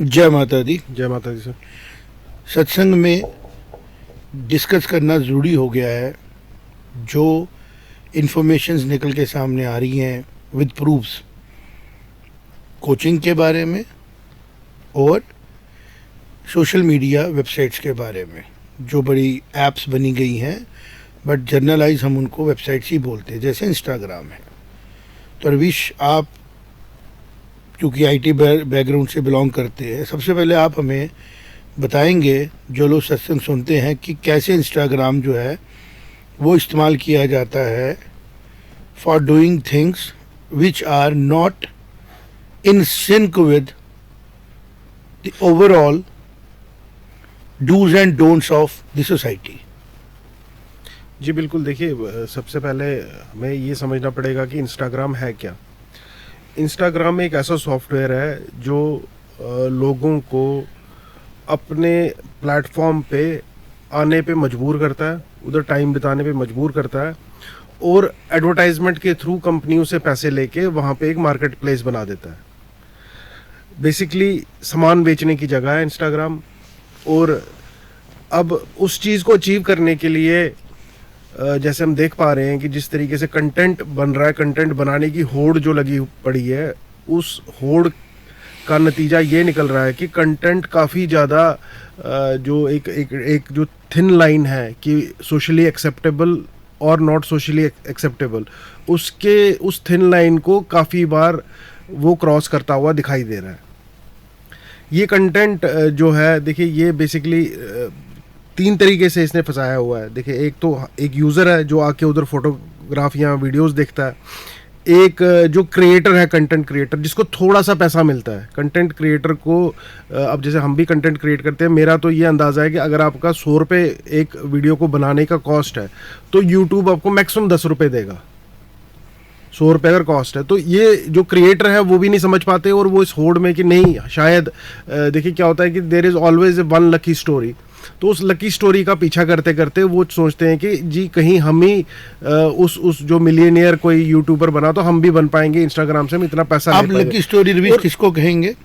जय माता दी। जय माता दी सर। सत्संग में डिस्कस करना ज़रूरी हो गया है। जो इन्फॉर्मेशंस निकल के सामने आ रही हैं विद प्रूफ्स, कोचिंग के बारे में और सोशल मीडिया वेबसाइट्स के बारे में, जो बड़ी ऐप्स बनी गई हैं, बट जर्नलाइज हम उनको वेबसाइट्स ही बोलते हैं, जैसे इंस्टाग्राम है। तो रविश, आप क्योंकि आईटी बैकग्राउंड से बिलोंग करते हैं, सबसे पहले आप हमें बताएंगे, जो लोग सत्संग सुनते हैं, कि कैसे इंस्टाग्राम जो है वो इस्तेमाल किया जाता है for doing things which are not in sync with the overall dos and don'ts of the society. जी बिल्कुल, देखिए सबसे पहले हमें ये समझना पड़ेगा कि इंस्टाग्राम है क्या। इंस्टाग्राम एक ऐसा सॉफ्टवेयर है जो लोगों को अपने प्लेटफॉर्म पे आने पे मजबूर करता है, उधर टाइम बिताने पे मजबूर करता है और एडवर्टाइजमेंट के थ्रू कंपनियों से पैसे लेके वहाँ पे एक मार्केट प्लेस बना देता है। बेसिकली सामान बेचने की जगह है इंस्टाग्राम। और अब उस चीज़ को अचीव करने के लिए जैसे हम देख पा रहे हैं कि जिस तरीके से कंटेंट बन रहा है, कंटेंट बनाने की होड़ जो लगी पड़ी है, उस होड़ का नतीजा ये निकल रहा है कि कंटेंट काफ़ी ज़्यादा जो एक जो थिन लाइन है कि सोशली एक्सेप्टेबल और नॉट सोशली एक्सेप्टेबल, उस थिन लाइन को काफ़ी बार वो क्रॉस करता हुआ दिखाई दे रहा है। ये कंटेंट जो है, देखिए ये बेसिकली 3 तरीके से इसने फंसाया हुआ है। देखिए, एक तो एक यूज़र है जो आके उधर फोटोग्राफ या वीडियोस देखता है। एक जो क्रिएटर है, कंटेंट क्रिएटर, जिसको थोड़ा सा पैसा मिलता है। कंटेंट क्रिएटर को अब जैसे हम भी कंटेंट क्रिएट करते हैं, मेरा तो ये अंदाज़ा है कि अगर आपका 100 रुपये एक वीडियो को बनाने का कॉस्ट है तो यूट्यूब आपको मैक्सिमम 10 रुपये देगा। 100 रुपये अगर कॉस्ट है तो ये जो क्रिएटर है वो भी नहीं समझ पाते, और वो इस होड़ में कि नहीं, शायद देखिए क्या होता है कि there is always one lucky story. तो उस लकी स्टोरी का पीछा करते करते वो सोचते हैं कि जी कहीं हम ही उस जो मिलियनियर कोई यूट्यूबर बना तो हम भी बन पाएंगे इंस्टाग्राम से, हम इतना पैसा आप लकी स्टोरी रिव्यू किसको कहेंगे?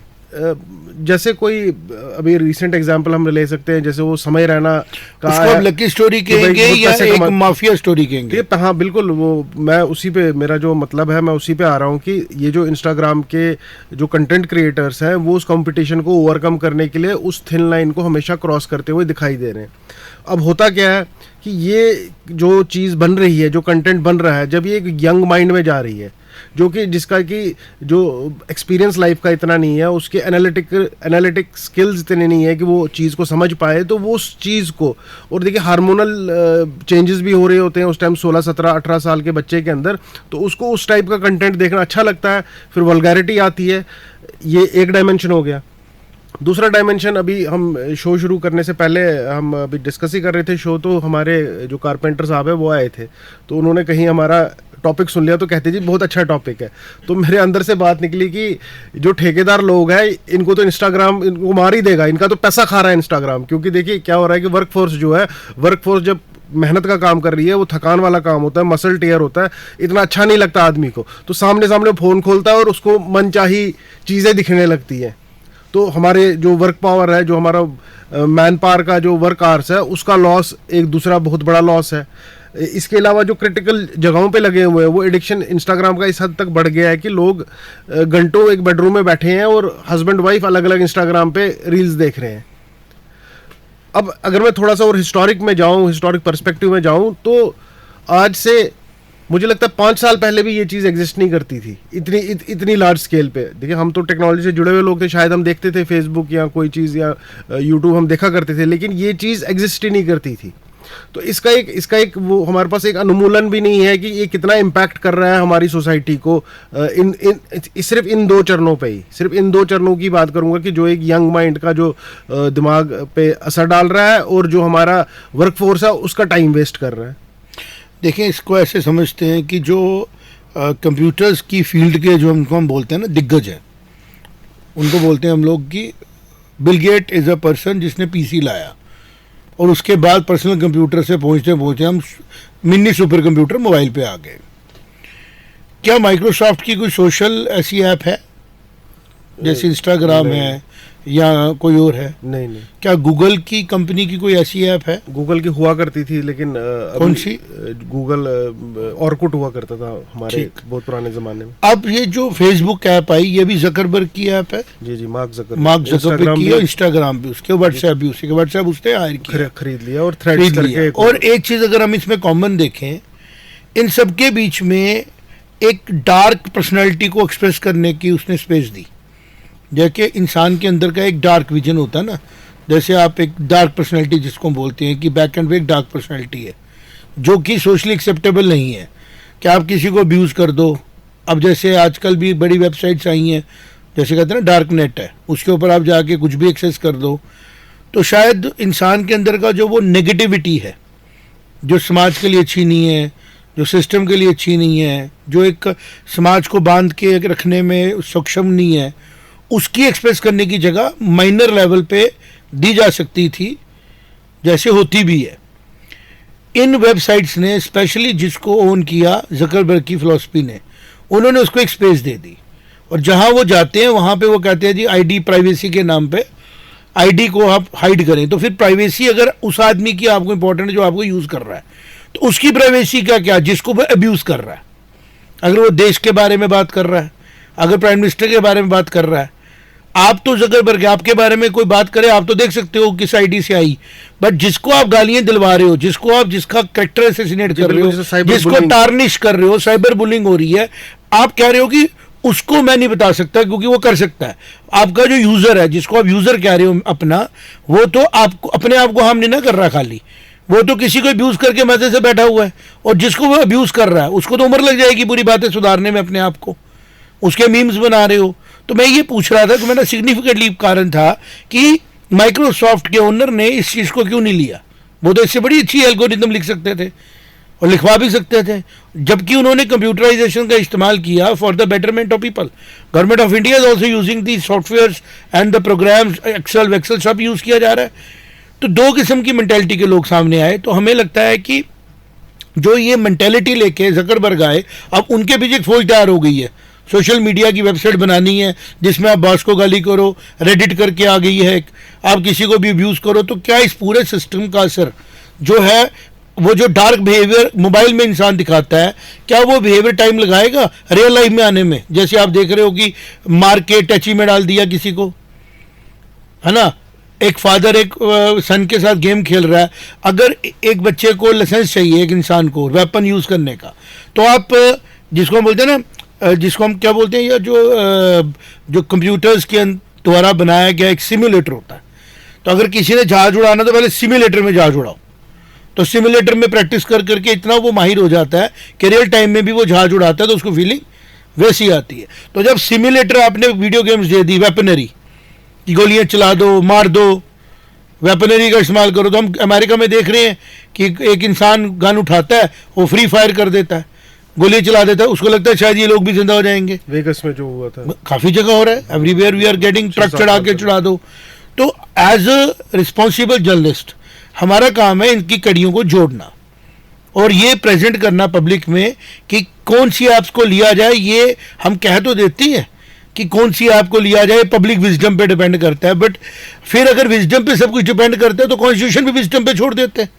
जैसे कोई अभी रिसेंट एग्जांपल हम ले सकते हैं, जैसे वो समय रैना का, उसको आप लकी स्टोरी कहेंगे या एक माफिया स्टोरी कहेंगे? हाँ बिल्कुल, वो मैं उसी पे, मेरा जो मतलब है मैं उसी पे आ रहा हूँ कि ये जो इंस्टाग्राम के जो कंटेंट क्रिएटर्स हैं वो उस कंपटीशन को ओवरकम करने के लिए उस थिन लाइन को हमेशा क्रॉस करते हुए दिखाई दे रहे हैं। अब होता क्या है कि ये जो चीज़ बन रही है, जो कंटेंट बन रहा है, जब ये एक यंग माइंड में जा रही है, जो कि जिसका कि जो एक्सपीरियंस लाइफ का इतना नहीं है, उसके एनालिटिक स्किल्स इतने नहीं है कि वो चीज़ को समझ पाए, तो वो उस चीज़ को, और देखिए हार्मोनल चेंजेस भी हो रहे होते हैं उस टाइम 16, 17, 18 साल के बच्चे के अंदर, तो उसको उस टाइप का कंटेंट देखना अच्छा लगता है। फिर वल्गैरिटी आती है। ये एक डायमेंशन हो गया। दूसरा डायमेंशन, अभी हम शो शुरू करने से पहले हम अभी डिस्कस ही कर रहे थे शो, तो हमारे जो कारपेंटर साहब है वो आए थे, तो उन्होंने कहीं हमारा टॉपिक सुन लिया तो कहते जी बहुत अच्छा टॉपिक है। तो मेरे अंदर से बात निकली कि जो ठेकेदार लोग हैं इनको तो इंस्टाग्राम इनको मार ही देगा, इनका तो पैसा खा रहा है इंस्टाग्राम। क्योंकि देखिए क्या हो रहा है कि वर्कफोर्स जो है, वर्कफोर्स जब मेहनत का काम कर रही है, वो थकान वाला काम होता है, मसल टेयर होता है, इतना अच्छा नहीं लगता आदमी को, तो सामने सामने फ़ोन खोलता है और उसको मनचाही चीज़ें दिखने लगती हैं। तो हमारे जो वर्क पावर है, जो हमारा मैन पावर का जो वर्क आवर्स है, उसका लॉस एक दूसरा बहुत बड़ा लॉस है। इसके अलावा जो क्रिटिकल जगहों पे लगे हुए हैं, वो एडिक्शन इंस्टाग्राम का इस हद तक बढ़ गया है कि लोग घंटों एक बेडरूम में बैठे हैं और हस्बैंड वाइफ अलग अलग इंस्टाग्राम पे रील्स देख रहे हैं। अब अगर मैं थोड़ा सा और हिस्टोरिक में जाऊं, हिस्टोरिक पर्सपेक्टिव में जाऊं, तो आज से मुझे लगता है 5 साल पहले भी ये चीज़ एग्जिस्ट नहीं करती थी इतनी लार्ज स्केल पे। देखिए, हम तो टेक्नोलॉजी से जुड़े हुए लोग थे, शायद हम देखते थे फेसबुक या कोई चीज़ या यूट्यूब हम देखा करते थे, लेकिन ये चीज़ एग्जिस्ट ही नहीं करती थी। तो इसका एक वो हमारे पास एक अनुमूलन भी नहीं है कि ये कितना इम्पैक्ट कर रहा है हमारी सोसाइटी को। सिर्फ इन 2 चरणों पे ही, सिर्फ इन 2 चरणों की बात करूंगा कि जो एक यंग माइंड का जो दिमाग पे असर डाल रहा है और जो हमारा वर्कफोर्स है उसका टाइम वेस्ट कर रहा है। देखिए, इसको ऐसे समझते हैं कि जो कंप्यूटर्स की फील्ड के जो हम बोलते हैं ना दिग्गज हैं, उनको बोलते हैं हम लोग कि Bill Gates is a person जिसने पीसी लाया, और उसके बाद पर्सनल कंप्यूटर से पहुंचते पहुंचते हम मिनी सुपर कंप्यूटर मोबाइल पे आ गए। क्या माइक्रोसॉफ्ट की कोई सोशल ऐसी ऐप है? जैसे इंस्टाग्राम नहीं। है या कोई और है? नहीं नहीं, क्या गूगल की कंपनी की कोई ऐसी ऐप है? गूगल की हुआ करती थी लेकिन कौन सी? गूगल ऑर्कुट हुआ करता था हमारे ठीक। बहुत पुराने जमाने में। अब ये जो फेसबुक ऐप आई ये भी जकरबर्ग की ऐप है? जी जी, मार्क मार्क जकरबर्ग इंस्टाग्राम की भी है, इंस्टाग्राम भी उसके, व्हाट्सएप भी उसी के, व्हाट्सएप उसने हायर किया, खरीद लिया और थ्रेड्स खरीद करके लिया। एक और एक चीज अगर हम इसमें कॉमन देखें, इन सबके बीच में एक डार्क पर्सनैलिटी को एक्सप्रेस करने की उसने स्पेस दी। जैसे इंसान के अंदर का एक डार्क विजन होता है ना, जैसे आप एक डार्क पर्सनैलिटी जिसको बोलते हैं कि बैक एंड पे एक डार्क पर्सनैलिटी है जो कि सोशली एक्सेप्टेबल नहीं है, कि आप किसी को अब्यूज़ कर दो। अब जैसे आजकल भी बड़ी वेबसाइट्स आई हैं, जैसे कहते हैं ना डार्क नेट है, उसके ऊपर आप जाके कुछ भी एक्सेस कर दो, तो शायद इंसान के अंदर का जो वो नेगेटिविटी है जो समाज के लिए अच्छी नहीं है, जो सिस्टम के लिए अच्छी नहीं है, जो एक समाज को बांध के रखने में सक्षम नहीं है, उसकी एक्सप्रेस करने की जगह माइनर लेवल पे दी जा सकती थी, जैसे होती भी है। इन वेबसाइट्स ने स्पेशली जिसको ओन किया जकरबर्ग की फिलॉसफी ने, उन्होंने उसको एक स्पेस दे दी, और जहां वो जाते हैं वहां पे वो कहते हैं जी आईडी प्राइवेसी के नाम पे आईडी को आप हाइड करें। तो फिर प्राइवेसी अगर उस आदमी की आपको इंपॉर्टेंट है जो आपको यूज़ कर रहा है, तो उसकी प्राइवेसी का क्या जिसको वो अब्यूज़ कर रहा है। अगर वो देश के बारे में बात कर रहा है, अगर प्राइम मिनिस्टर के बारे में बात कर रहा है, आप तो जकरबर्ग आपके बारे में कोई बात करे आप तो देख सकते हो किस आईडी से आई, बट जिसको आप गालियां दिलवा रहे हो, जिसको आप जिसका कैरेक्टर असेसिनेट कर रहे हो, जिसको टार्निश कर रहे हो, साइबर बुलिंग हो रही है, आप कह रहे हो कि उसको मैं नहीं बता सकता क्योंकि वो कर सकता है। आपका जो यूजर है, जिसको आप यूजर कह रहे हो अपना, वो तो आपको अपने आप को हार्म नहीं ना कर रहा, खाली वो तो किसी को अब्यूज करके मजे से बैठा हुआ है, और जिसको वो अब्यूज कर रहा है उसको तो उम्र लग जाएगी बुरी बातें सुधारने में अपने आप को, उसके मीम्स बना रहे हो। तो मैं ये पूछ रहा था कि मेरा सिग्निफिकेंटली कारण था कि माइक्रोसॉफ्ट के ओनर ने इस चीज़ को क्यों नहीं लिया। वो तो इससे बड़ी अच्छी एल्गोरिथम लिख सकते थे और लिखवा भी सकते थे, जबकि उन्होंने कंप्यूटराइजेशन का इस्तेमाल किया for the betterment of people. Government of India is also using the software and the programs, Excel वेक्सेल सब यूज़ किया जा रहा है। तो दो किस्म की मेंटेलिटी के लोग सामने आए। तो हमें लगता है कि जो ये मेंटेलिटी लेके जकरबर्ग आए, अब उनके पीछे एक फौज तैयार हो गई है। सोशल मीडिया की वेबसाइट बनानी है जिसमें आप बॉस को गाली करो, रेडिट करके आ गई है, आप किसी को भी अब्यूज़ करो। तो क्या इस पूरे सिस्टम का असर जो है, वो जो डार्क बिहेवियर मोबाइल में इंसान दिखाता है, क्या वो बिहेवियर टाइम लगाएगा रियल लाइफ में आने में? जैसे आप देख रहे हो कि मार के टची में डाल दिया किसी को, है ना, एक फादर एक सन के साथ गेम खेल रहा है, अगर एक बच्चे को लाइसेंस चाहिए एक इंसान को वेपन यूज़ करने का, तो आप जिसको हम बोलते हैं ना, जिसको हम क्या बोलते हैं, या जो कंप्यूटर्स के द्वारा बनाया गया एक सिमुलेटर होता है। तो अगर किसी ने जहाज उड़ाना तो पहले सिमुलेटर में जहाज उड़ाओ, तो सिमुलेटर में प्रैक्टिस कर करके इतना वो माहिर हो जाता है कि रियल टाइम में भी वो जहाज उड़ाता है, तो उसको फीलिंग वैसी आती है। तो जब सिमुलेटर आपने वीडियो गेम्स दे दी, वेपनरी कि गोलियां चला दो, मार दो, वेपनरी का इस्तेमाल करो, तो हम अमेरिका में देख रहे हैं कि एक इंसान गन उठाता है, वो फ्री फायर कर देता है, गोली चला देता है, उसको लगता है शायद ये लोग भी जिंदा हो जाएंगे। वेगस में जो हुआ था, काफ़ी जगह हो रहा है, everywhere we are getting, truck चढ़ा के चढ़ा दो। तो एज अ रिस्पॉन्सिबल जर्नलिस्ट हमारा काम है इनकी कड़ियों को जोड़ना और ये प्रेजेंट करना पब्लिक में कि कौन सी ऐप्स को लिया जाए। ये हम कह तो देती हैं कि कौन सी ऐप को लिया जाए, पब्लिक विजडम पे डिपेंड करता है, बट फिर अगर विजडम पे सब कुछ डिपेंड करता है तो कॉन्स्टिट्यूशन भी विजडम पे छोड़ देते हैं।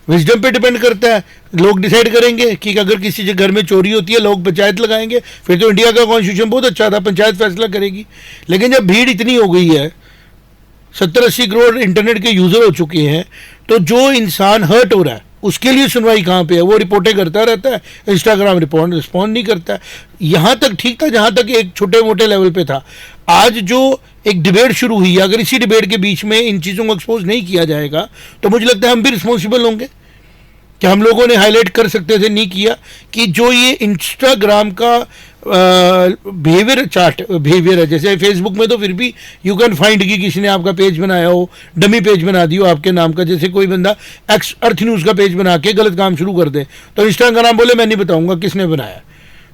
विजडम पे डिपेंड करता है, लोग डिसाइड करेंगे कि अगर किसी के घर में चोरी होती है लोग पंचायत लगाएंगे, फिर तो इंडिया का कॉन्स्टिट्यूशन बहुत अच्छा था, पंचायत फैसला करेगी। लेकिन जब भीड़ इतनी हो गई है, 70-80 करोड़ इंटरनेट के यूज़र हो चुके हैं, तो जो इंसान हर्ट हो रहा है उसके लिए सुनवाई कहाँ पे है? वो रिपोर्टें करता रहता है, इंस्टाग्राम रिस्पॉन्ड नहीं करता है। यहाँ तक ठीक था जहाँ तक एक छोटे मोटे लेवल पे था। आज जो एक डिबेट शुरू हुई है, अगर इसी डिबेट के बीच में इन चीज़ों को एक्सपोज नहीं किया जाएगा तो मुझे लगता है हम भी रिस्पॉन्सिबल होंगे कि हम लोगों ने हाईलाइट कर सकते थे, नहीं किया, कि जो ये इंस्टाग्राम का बिहेवियर चार्ट बिहेवियर है, जैसे फेसबुक में तो फिर भी यू कैन फाइंड कि किसी ने आपका पेज बनाया हो, डमी पेज बना दियो आपके नाम का, जैसे कोई बंदा एक्स अर्थ न्यूज़ का पेज बना के गलत काम शुरू कर दे तो इंस्टाग्राम बोले मैं नहीं बताऊंगा किसने बनाया।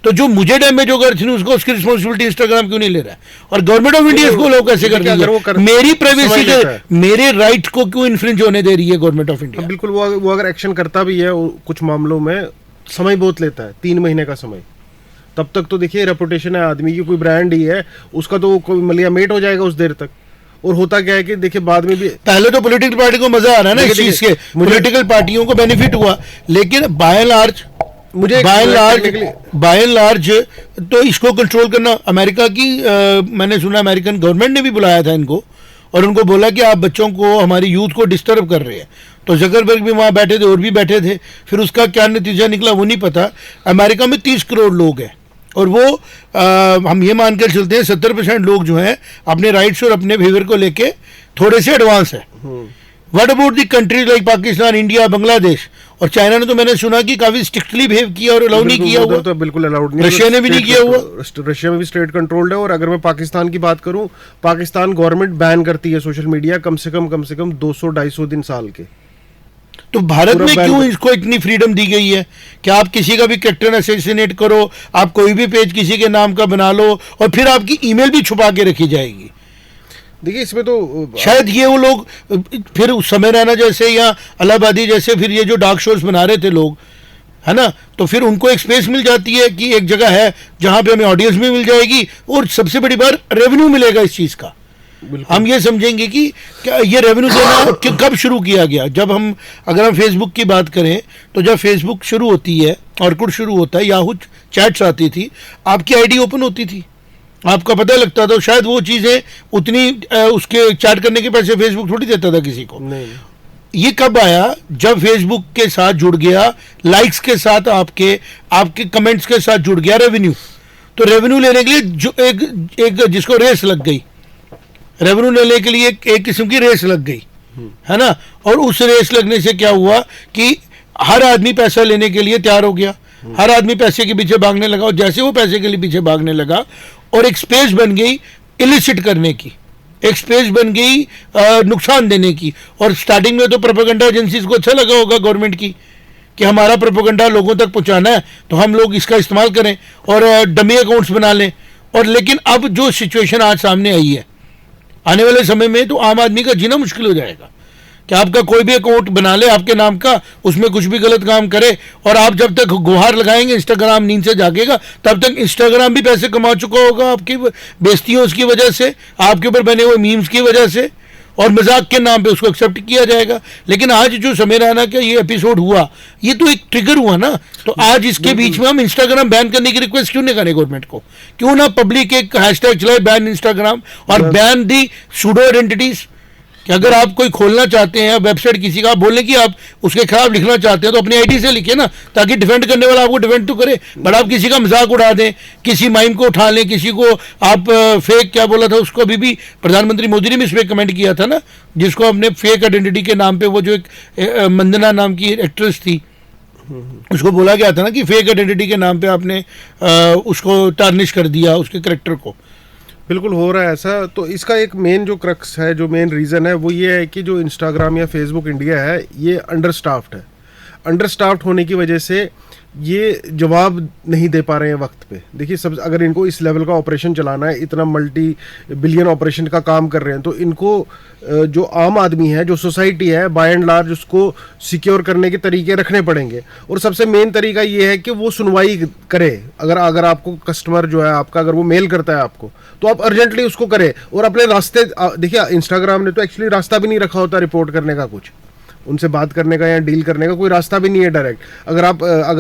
तो जो मुझे डैमेज होगा अर्थ न्यूज़ को, उसकी रिस्पॉन्सिबिलिटी इंस्टाग्राम क्यों नहीं ले रहा है? और गवर्नमेंट ऑफ इंडिया इसको लोग कैसे कर रही है? मेरी प्राइवेसी के, मेरे राइट को क्यों इन्फ्रिंज होने दे रही है गवर्नमेंट ऑफ इंडिया? बिल्कुल, वो अगर एक्शन करता भी है कुछ मामलों में समय बहुत लेता है, 3 महीने का समय, तब तक तो देखिए रेपुटेशन है आदमी की, कोई ब्रांड ही है उसका, तो कोई मलिया मेट हो जाएगा उस देर तक। और होता क्या है कि देखिए बाद में भी पहले तो पॉलिटिकल पार्टी को मजा आ रहा है ना इस चीज के, पॉलिटिकल पार्टियों को बेनिफिट हुआ, लेकिन by and large by and large तो इसको कंट्रोल करना अमेरिका की मैंने सुना अमेरिकन गवर्नमेंट ने भी बुलाया था इनको और उनको बोला कि आप बच्चों को, हमारी यूथ को डिस्टर्ब कर रहे हैं। तो जकरबर्ग भी वहाँ बैठे थे और भी बैठे थे, फिर उसका क्या नतीजा निकला वो नहीं पता। अमेरिका में 30 करोड़ लोग हैं और वो हम ये मानकर चलते हैं 70% लोग जो हैं अपने राइट्स और अपने फेवर को लेके थोड़े से एडवांस है। What about the countries like Pakistan, India, Bangladesh और चाइना ने तो मैंने सुना कि काफी स्ट्रिक्टली बिहेव किया और अलाउ नहीं किया हुआ, तो बिल्कुल अलाउड नहीं, रशिया ने भी नहीं किया हुआ, रशिया में भी स्टेट कंट्रोल्ड है। और अगर मैं पाकिस्तान की बात करूं, पाकिस्तान गवर्नमेंट बैन करती है सोशल मीडिया कम से कम 200-250 दिन साल के। तो भारत में क्यों इसको इतनी फ्रीडम दी गई है कि आप किसी का भी कैरेक्टर असैसिनेट करो, आप कोई भी पेज किसी के नाम का बना लो और फिर आपकी ईमेल भी छुपा के रखी जाएगी। देखिए इसमें तो शायद ये वो लोग फिर उस समय रहना जैसे या अलाहाबादी जैसे फिर ये जो डार्क शोर्स बना रहे थे लोग, है ना, तो फिर उनको एक स्पेस मिल जाती है कि एक जगह है जहां पे हमें ऑडियंस भी मिल जाएगी और सबसे बड़ी बात रेवेन्यू मिलेगा इस चीज का। हम ये समझेंगे कि क्या ये रेवेन्यू देना कब शुरू किया गया। जब हम अगर हम फेसबुक की बात करें तो जब फेसबुक शुरू होती है, ऑर्कुड शुरू होता है, याहू चैट्स आती थी, आपकी आईडी ओपन होती थी, आपका पता लगता था। शायद वो चीज़ें उतनी उसके चैट करने के पैसे फेसबुक थोड़ी देता था किसी को। नहीं। ये कब आया? जब फेसबुक के साथ जुड़ गया, लाइक्स के साथ, आपके कमेंट्स के साथ जुड़ गया रेवेन्यू। तो रेवेन्यू लेने के लिए जो एक जिसको रेस लग गई, रेवेन्यू लेने के लिए एक किस्म की रेस लग गई, है ना। और उस रेस लगने से क्या हुआ कि हर आदमी पैसा लेने के लिए तैयार हो गया, हर आदमी पैसे के पीछे भागने लगा। और जैसे वो पैसे के लिए पीछे भागने लगा और एक स्पेस बन गई इलिसिट करने की, एक स्पेस बन गई नुकसान देने की। और स्टार्टिंग में तो प्रोपेगेंडा एजेंसीज को अच्छा लगा होगा गवर्नमेंट की कि हमारा प्रोपेगेंडा लोगों तक पहुंचाना है तो हम लोग इसका इस्तेमाल करें और डमी अकाउंट्स बना लें। और लेकिन अब जो सिचुएशन आज सामने आई है, आने वाले समय में तो आम आदमी का जीना मुश्किल हो जाएगा कि आपका कोई भी अकाउंट बना ले आपके नाम का, उसमें कुछ भी गलत काम करे और आप जब तक गुहार लगाएंगे इंस्टाग्राम नींद से जागेगा, तब तक इंस्टाग्राम भी पैसे कमा चुका होगा आपकी बेइज्जतियों की वजह से, आपके ऊपर बने हुए मीम्स की वजह से, और मजाक के नाम पे उसको एक्सेप्ट किया जाएगा। लेकिन आज जो समय रैना का ये एपिसोड हुआ, ये तो एक ट्रिगर हुआ ना। तो आज इसके बीच में हम इंस्टाग्राम बैन करने की रिक्वेस्ट क्यों नहीं करें गवर्नमेंट को? क्यों ना पब्लिक एक हैशटैग चलाए बैन इंस्टाग्राम और बैन दी सूडो आइडेंटिटीज, कि अगर आप कोई खोलना चाहते हैं वेबसाइट किसी का, आप बोलें कि आप उसके खिलाफ लिखना चाहते हैं तो अपनी आईडी से लिखे ना, ताकि डिफेंड करने वाला आपको डिफेंड तो करे। बट आप किसी का मजाक उड़ा दें, किसी माइम को उठा लें, किसी को आप फेक क्या बोला था उसको, अभी भी प्रधानमंत्री मोदी ने भी इस पर कमेंट किया था ना, जिसको अपने फेक आइडेंटिटी के नाम पे, वो जो एक मंदना नाम की एक्ट्रेस थी, उसको बोला गया था ना कि फेक आइडेंटिटी के नाम पे आपने उसको टार्निश कर दिया उसके करेक्टर को। बिल्कुल हो रहा है ऐसा। तो इसका एक मेन जो क्रक्स है, जो मेन रीज़न है, वो ये है कि जो इंस्टाग्राम या फेसबुक इंडिया है ये अंडरस्टाफ्ड है। अंडरस्टाफ्ड होने की वजह से ये जवाब नहीं दे पा रहे हैं वक्त पे। देखिए सब, अगर इनको इस लेवल का ऑपरेशन चलाना है, इतना मल्टी बिलियन ऑपरेशन का काम कर रहे हैं, तो इनको जो आम आदमी है, जो सोसाइटी है, बाय एंड लार्ज उसको सिक्योर करने के तरीके रखने पड़ेंगे। और सबसे मेन तरीका ये है कि वो सुनवाई करे। अगर आपको कस्टमर जो है आपका, अगर वो मेल करता है आपको, तो आप अर्जेंटली उसको करें और अपने रास्ते। देखिए इंस्टाग्राम ने तो एक्चुअली रास्ता भी नहीं रखा होता रिपोर्ट करने का, कुछ उनसे बात करने का या डील करने का कोई रास्ता भी नहीं है डायरेक्ट। अगर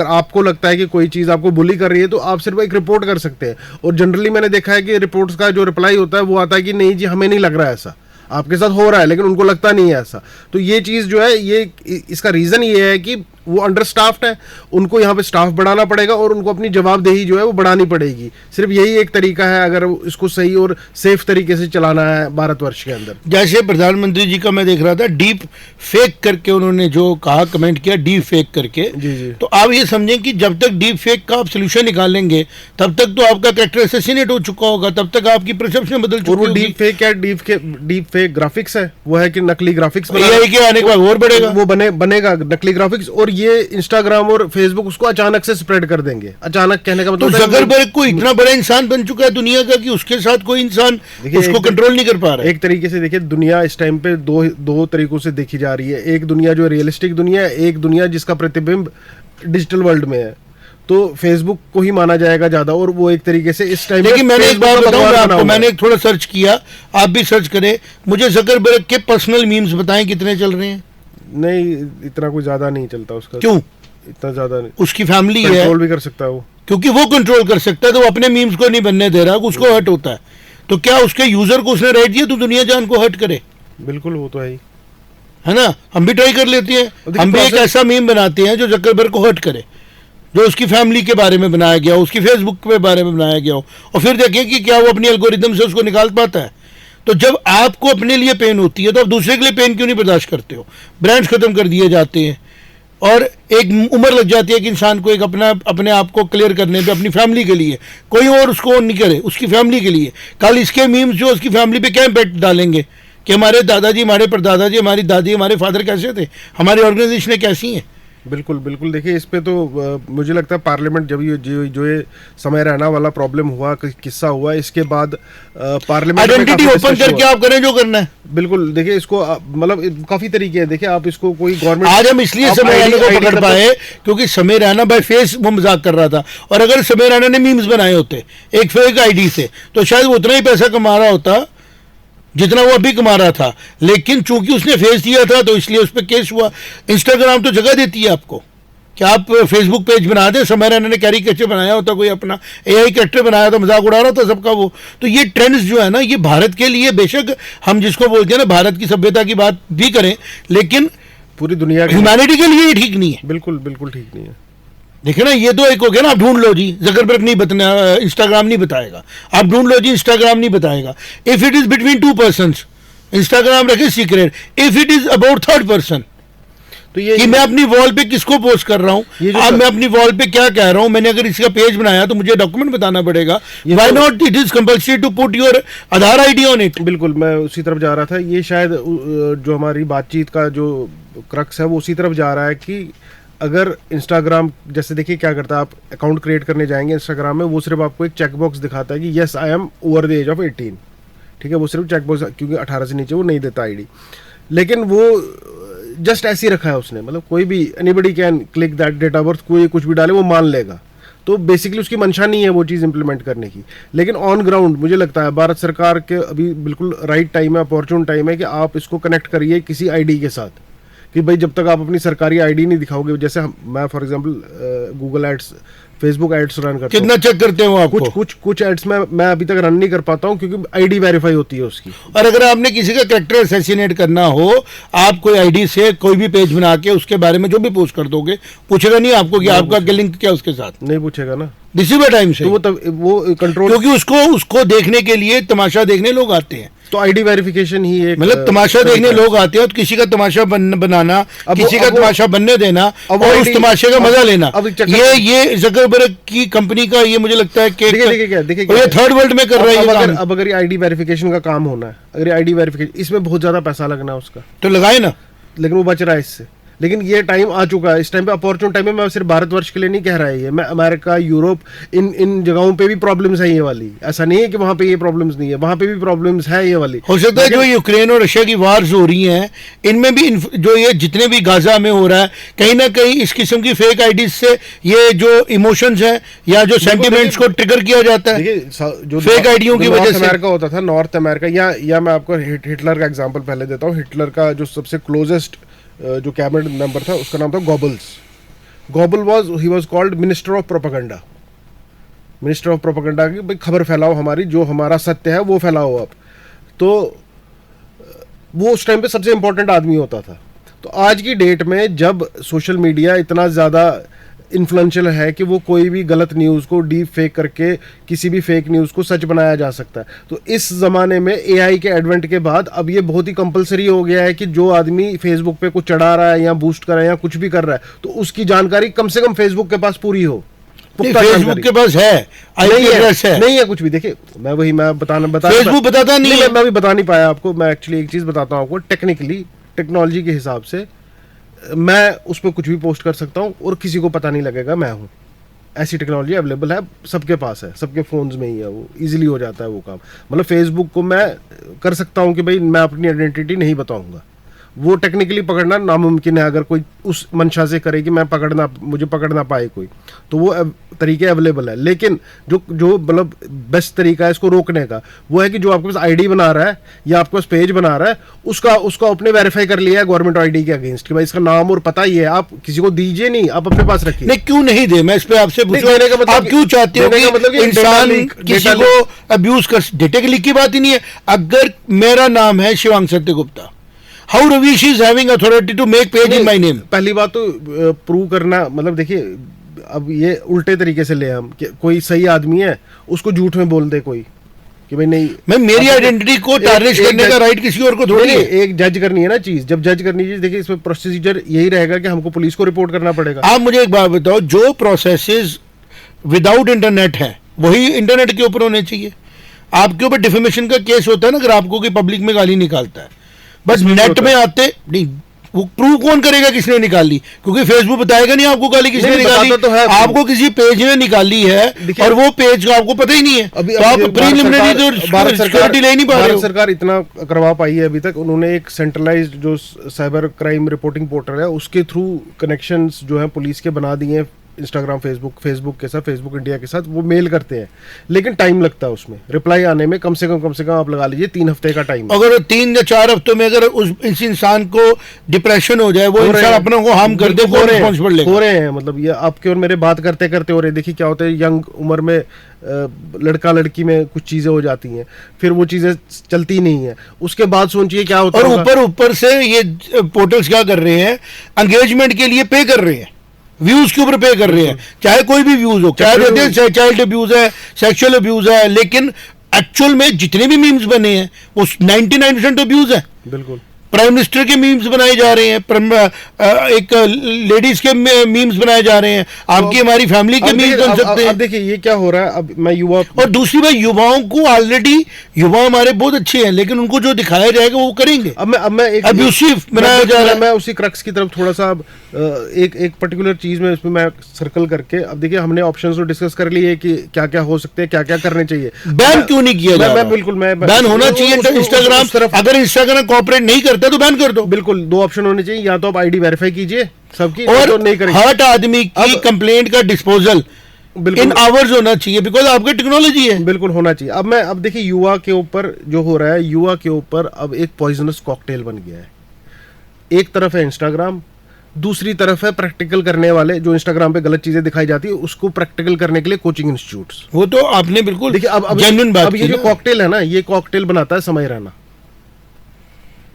आपको लगता है कि कोई चीज़ आपको बुली कर रही है तो आप सिर्फ एक रिपोर्ट कर सकते हैं। और जनरली मैंने देखा है कि रिपोर्ट्स का जो रिप्लाई होता है वो आता है कि नहीं जी, हमें नहीं लग रहा है ऐसा, आपके साथ हो रहा है, लेकिन उनको लगता नहीं है ऐसा। तो ये चीज़ जो है, ये इसका रीज़न ये है कि वो अंडरस्टाफ्ड है, उनको यहाँ पे स्टाफ बढ़ाना पड़ेगा और उनको अपनी जवाबदेही जो है वो बढ़ानी पड़ेगी। सिर्फ यही एक तरीका है अगर इसको सही और सेफ तरीके से चलाना है भारतवर्ष के अंदर। जैसे प्रधानमंत्री जी का मैं देख रहा था, डीप फेक करके उन्होंने जो कहा, कमेंट किया डीप फेक करके। जी। तो आप ये समझें कि जब तक डीप फेक का आप सोल्यूशन निकालेंगे तब तक तो आपका कैरेक्टर असैसिनेट हो चुका होगा, तब तक आपकी परसेप्शन बदल चुकी होगी। डीप फेक क्या, डीप फेक ग्राफिक्स है, वो है कि नकली ग्राफिक्स एआई के आने के बाद और बढ़ेगा, वो बनेगा नकली ग्राफिक्स। और ये इंस्टाग्राम और फेसबुक उसको अचानक से स्प्रेड कर देंगे। अचानक कहने का मतलब, तो जकरबर्ग को इतना बड़ा इंसान बन चुका है दुनिया का कि उसके साथ कोई इंसान उसको कंट्रोल नहीं कर पा रहा है। एक तरीके से देखिए, दुनिया इस टाइम पे दो तरीकों से देखी जा रही है। एक दुनिया जो रियलिस्टिक दुनिया है, एक दुनिया जिसका प्रतिबिंब डिजिटल वर्ल्ड में है। तो फेसबुक को ही माना जाएगा ज्यादा, और वो एक तरीके से इस टाइम। लेकिन मैंने एक बात बताऊं आपको, मैंने थोड़ा सर्च किया, आप भी सर्च करें, मुझे जकरबर्ग के पर्सनल मीम्स बताएं कितने चल रहे हैं। नहीं, इतना कुछ ज्यादा नहीं चलता उसका। क्यों? इतना ज्यादा नहीं, उसकी फैमिली है, कंट्रोल भी कर सकता है वो, क्योंकि वो कंट्रोल कर सकता है, तो वो अपने मीम्स को नहीं बनने दे रहा, उसको हर्ट होता है, तो क्या उसके यूजर को उसने राइट दिया तो दुनिया जान को हर्ट करे? बिल्कुल, वो तो है ही, है ना। हम भी ट्राई कर लेते हैं, हम भी एक ऐसा मीम बनाते हैं जो जकरबर्ग को हर्ट करे, जो उसकी फैमिली के बारे में बनाया गया हो, उसकी फेसबुक के बारे में बनाया गया हो, और फिर देखें कि क्या वो अपनी एल्गोरिदम से उसको निकाल पाता है। तो जब आपको अपने लिए पेन होती है तो आप दूसरे के लिए पेन क्यों नहीं बर्दाश्त करते हो? ब्रांड्स खत्म कर दिए जाते हैं, और एक उम्र लग जाती है कि इंसान को एक अपने आप को क्लियर करने पे, अपनी फैमिली के लिए, कोई और उसको नहीं करे, उसकी फैमिली के लिए। कल इसके मीम्स जो उसकी फैमिली पे क्या इम्पैक्ट डालेंगे कि हमारे दादाजी, हमारे परदादाजी, हमारी दादी, हमारे फादर कैसे थे, हमारी ऑर्गेनाइजेशनें कैसी हैं। बिल्कुल बिल्कुल। देखिए, इस पे तो मुझे लगता है पार्लियामेंट जब ये जो ये समय रैना वाला प्रॉब्लम हुआ, किस्सा हुआ, इसके बाद पार्लियामेंट आइडेंटिटी ओपन करके आप करें जो करना है। बिल्कुल। देखिए, इसको मतलब काफी तरीके हैं। देखिए, आप इसको कोई गवर्नमेंट, आज हम इसलिए समय रैना को पकड़ पाए क्योंकि समय रैना बाय फेस वो मजाक कर रहा था, और अगर समय रैना ने मीम्स बनाए होते एक फेक आईडी से तो शायद वो उतना ही पैसा कमा रहा होता जितना वो अभी कमा रहा था, लेकिन चूंकि उसने फेस दिया था तो इसलिए उस पर केस हुआ। इंस्टाग्राम तो जगह देती है आपको कि आप फेसबुक पेज बना दें। समय रैना ने कैरिकेचर बनाया होता, कोई अपना एआई कैरेक्टर बनाया था, मजाक उड़ा रहा था सबका वो। तो ये ट्रेंड्स जो है ना, ये भारत के लिए, बेशक हम जिसको बोलते हैं ना भारत की सभ्यता की बात भी करें, लेकिन पूरी दुनिया ह्यूमैनिटी के लिए ये ठीक नहीं है। बिल्कुल बिल्कुल ठीक नहीं है। देखिए ना, ये तो एक हो गया ना, आप ढूंढ लो जी, जकरबर्ग नहीं बताना, इंस्टाग्राम नहीं बताएगा, आप ढूंढ लो जी, इंस्टाग्राम नहीं बताएगा। If it is between two persons, Instagram रखे secret. If it is about third person, तो ये कि मैं अपनी वॉल पे किसको पोस्ट कर रहा हूँ, अब मैं अपनी वॉल पे क्या कह रहा हूँ, मैंने अगर इसका पेज बनाया तो मुझे डॉक्यूमेंट बताना पड़ेगा। Why not it is compulsory to put your Aadhaar ID on it. बिल्कुल, मैं उसी तरफ जा रहा था। ये शायद जो हमारी बातचीत का जो क्रक्स है वो उसी तरफ जा रहा है कि अगर इंस्टाग्राम, जैसे देखिए क्या करता है, आप अकाउंट क्रिएट करने जाएंगे इंस्टाग्राम में, वो सिर्फ आपको एक चेकबॉक्स दिखाता है कि yes I am over the age of 18, ठीक है, वो सिर्फ चेकबॉक्स, क्योंकि 18 से नीचे वो नहीं देता आईडी। लेकिन वो जस्ट ऐसे ही रखा है उसने, मतलब कोई भी anybody can click that date of birth, कोई कुछ भी डाले वो मान लेगा। तो बेसिकली उसकी मंशा नहीं है वो चीज़ इंप्लीमेंट करने की। लेकिन ऑन ग्राउंड मुझे लगता है भारत सरकार के अभी बिल्कुल राइट टाइम है, अपॉर्चुन टाइम है कि आप इसको कनेक्ट करिए किसी आईडी के साथ, कि भाई जब तक आप अपनी सरकारी आईडी नहीं दिखाओगे, जैसे मैं for example Google ads, Facebook ads run करता हूं, कितना चेक करते हो आपको? कुछ एड्स में मैं अभी तक रन नहीं कर पाता हूं क्योंकि आईडी वेरीफाई होती है उसकी। और अगर आपने किसी का कैरेक्टर असैसिनेट करना हो, आप कोई आईडी से कोई भी पेज बना के उसके बारे में जो भी पोस्ट कर दोगे, पूछेगा नहीं आपको कि आपका लिंक क्या उसके साथ? नहीं पूछेगा ना, इसी में टाइम से। तो वो कंट्रोल, क्योंकि उसको देखने के लिए, तमाशा देखने लोग आते हैं, तो आईडी वेरिफिकेशन ही एक, मतलब तमाशा देखने लोग आते हैं, तो किसी का तमाशा बनाना, किसी का तमाशा बनने देना और उस तमाशे का मजा लेना, ये जकरबर्ग की कंपनी का, ये मुझे लगता है कि ये थर्ड वर्ल्ड में कर रहा है। अब अगर आईडी वेरिफिकेशन का काम होना है, अगर आईडी वेरिफिकेशन, इसमें बहुत ज्यादा पैसा लगना है उसका, तो लगाए ना, लेकिन वो बच रहा है इससे। लेकिन ये टाइम आ चुका है, इस टाइम पे अपॉर्चुन टाइम है। मैं सिर्फ भारतवर्ष के लिए नहीं कह रहा है ये, मैं अमेरिका, यूरोप, इन जगहों पे भी प्रॉब्लम्स है ये वाली। ऐसा नहीं है कि वहां पे ये प्रॉब्लम्स नहीं है, वहां पे भी प्रॉब्लम्स है ये वाली। हो सकता है जो यूक्रेन और रशिया की वार्स हो रही हैं, इनमें भी जो ये जितने भी गाजा में हो रहा है, कहीं ना कहीं इस किस्म की फेक आईडीज से ये जो इमोशंस हैं या जो सेंटिमेंट्स को ट्रिगर किया जाता है, जो फेक आईडियों की वजह से। अमेरिका होता था, नॉर्थ अमेरिका, या मैं आपको हिटलर का एग्जाम्पल पहले देता हूँ। हिटलर का जो सबसे क्लोजेस्ट जो कैबिनेट मेंबर था उसका नाम था gobbles. Gobble he was called minister of propaganda, minister of propaganda की भाई खबर फैलाओ हमारी, जो हमारा सत्य है वो फैलाओ आप। तो वो उस टाइम पे सबसे इंपॉर्टेंट आदमी होता था। तो आज की डेट में जब सोशल मीडिया इतना ज़्यादा इन्फ्लुएंशियल है कि वो कोई भी गलत न्यूज़ को डीप फेक करके किसी भी फेक न्यूज़ को सच बनाया जा सकता है, तो इस ज़माने में एआई के एडवेंट के बाद अब ये बहुत ही कंपलसरी हो गया है कि जो आदमी फेसबुक पे कुछ चढ़ा रहा है या बूस्ट कर रहा है या कुछ भी कर रहा है, तो उसकी जानकारी कम से कम फेसबुक के पास पूरी हो। फेसबुक के पास है, नहीं है कुछ भी। देखिए मैं फेसबुक बताता नहीं है, मैं भी बता नहीं पाया आपको। मैं एक्चुअली एक चीज़ बताता हूँ आपको, टेक्निकली, टेक्नोलॉजी के हिसाब से मैं उस पर कुछ भी पोस्ट कर सकता हूँ और किसी को पता नहीं लगेगा मैं हूँ। ऐसी टेक्नोलॉजी अवेलेबल है, सबके पास है, सबके फ़ोन्स में ही है, वो इजीली हो जाता है वो काम। मतलब फेसबुक को मैं कर सकता हूँ कि भाई मैं अपनी आइडेंटिटी नहीं बताऊँगा, वो टेक्निकली पकड़ना नामुमकिन है अगर कोई उस मंशा से करे कि मुझे पकड़ ना पाए कोई, तो वो तरीके अवेलेबल है। लेकिन जो मतलब बेस्ट तरीका है इसको रोकने का वो है कि जो आपके पास आईडी बना रहा है या आपके पास पेज बना रहा है उसका आपने वेरीफाई कर लिया है गवर्नमेंट आईडी के अगेंस्ट कि भाई इसका नाम और पता ही है, आप किसी को दीजिए नहीं, आप अपने पास रखिए। नहीं, क्यों नहीं दे? मैं इस पे आपसे पूछूं, आप क्यों चाहते हो कि इंसान किसी को अब्यूज कर? डेटा के लीक की बात ही नहीं है। अगर मेरा नाम है Shivang Satyagupta, how Ravish is having authority to make page in my name? पहली बात तो प्रूव करना, मतलब देखिए अब ये उल्टे तरीके से ले हम कि कोई सही आदमी है उसको झूठ में बोल दे कोई कि भाई नहीं, मैं मेरी आइडेंटिटी को टारनिश करने का राइट किसी और को थोड़ी है। एक जज करनी है ना चीज, जब जज करनी चीज, देखिए इसमें प्रोसीजर यही रहेगा कि हमको पुलिस को रिपोर्ट करना पड़ेगा। आप मुझे एक बात बताओ, जो प्रोसेसेस विदाउट इंटरनेट है वही इंटरनेट के ऊपर होने चाहिए। आपके ऊपर डिफेमेशन का केस होता है ना अगर आपको कोई पब्लिक में गाली निकालता है, बस नेट में आते नहीं, वो प्रूव कौन करेगा किसने निकाली? क्योंकि फेसबुक बताएगा नहीं आपको गाली किसने निकाली। तो है, आपको किसी पेज ने निकाली है और वो पेज का आपको पता ही नहीं है, तो आप प्रीलिमिनरी तो भारत सिक्योरिटी ले नहीं पा रहे हो। भारत सरकार इतना करवा पाई है अभी तक, उन्होंने एक सेंट्रलाइज्ड जो साइबर क्राइम रिपोर्टिंग पोर्टल है उसके थ्रू कनेक्शंस जो है पुलिस के बना दिए हैं इंस्टाग्राम फेसबुक के साथ, फेसबुक इंडिया के साथ वो मेल करते हैं, लेकिन टाइम लगता है उसमें रिप्लाई आने में, कम से कम आप लगा लीजिए 3 हफ्ते का टाइम। अगर 3 या 4 हफ्तों में अगर इस इंसान को डिप्रेशन हो जाए, वो इंसान अपने को हार्म कर दे, कौन रिस्पांसिबल लेगा? हो रहे हैं, मतलब ये आपके और मेरे बात करते करते हो रहे। देखिए क्या होता है, यंग उम्र में लड़का लड़की में कुछ चीजें हो जाती हैं, फिर वो चीजें चलती नहीं है, उसके बाद सोचिए क्या होता है। और ऊपर से ये पोर्टल्स क्या कर रहे हैं, एंगेजमेंट के लिए पे कर रहे हैं, व्यूज के ऊपर पे कर रहे हैं, चाहे कोई भी व्यूज हो, चाहे चाइल्ड अब्यूज है, सेक्सुअल अब्यूज है, लेकिन एक्चुअल में जितने भी मीम्स बने हैं वो 99% अब्यूज है। बिल्कुल प्राइम मिनिस्टर के मीम्स बनाए जा रहे हैं, एक लेडीज के मीम्स बनाए जा रहे हैं, आपकी हमारी फैमिली के मीम्स बन सकते हैं। अब देखिए ये क्या हो रहा है, अब मैं युवा, और दूसरी बात, युवाओं को ऑलरेडी, युवा हमारे बहुत अच्छे हैं लेकिन उनको जो दिखाया जाएगा वो करेंगे। अब मैं एक अब्यूसिव बनाया जा रहा है। मैं उसी क्रक्स की तरफ थोड़ा सा एक पर्टिकुलर चीज में इसमें मैं सर्कल करके, अब देखिए हमने ऑप्शंस तो डिस्कस कर लिए कि क्या क्या हो सकते हैं, क्या क्या करने चाहिए। बैन क्यों नहीं किया जा रहा? बिल्कुल बैन होना चाहिए इंस्टाग्राम, अगर इंस्टाग्राम कोऑपरेट नहीं करता तो बैन कर दो। बिल्कुल 2 ऑप्शन होने चाहिए, या तो आप आईडी वेरीफाई कीजिए सबकी, और तो नहीं करेंगे। हर आदमी की कंप्लेंट का डिस्पोजल इन आवर्स होना चाहिए, बिकॉज आपकी टेक्नोलॉजी है। बिल्कुल होना चाहिए। अब देखिए युवा के ऊपर जो हो रहा है, युवा के ऊपर अब एक पॉइजनस कॉकटेल बन गया है। एक तरफ है इंस्टाग्राम, दूसरी तरफ है प्रैक्टिकल करने वाले, जो इंस्टाग्राम पे गलत चीजें दिखाई जाती है उसको प्रैक्टिकल करने के लिए कोचिंग इंस्टीट्यूट्स। वो तो आपने बिल्कुल देखिए अब ये जो कॉकटेल है ना, ये कॉकटेल बनाता है समय रहना।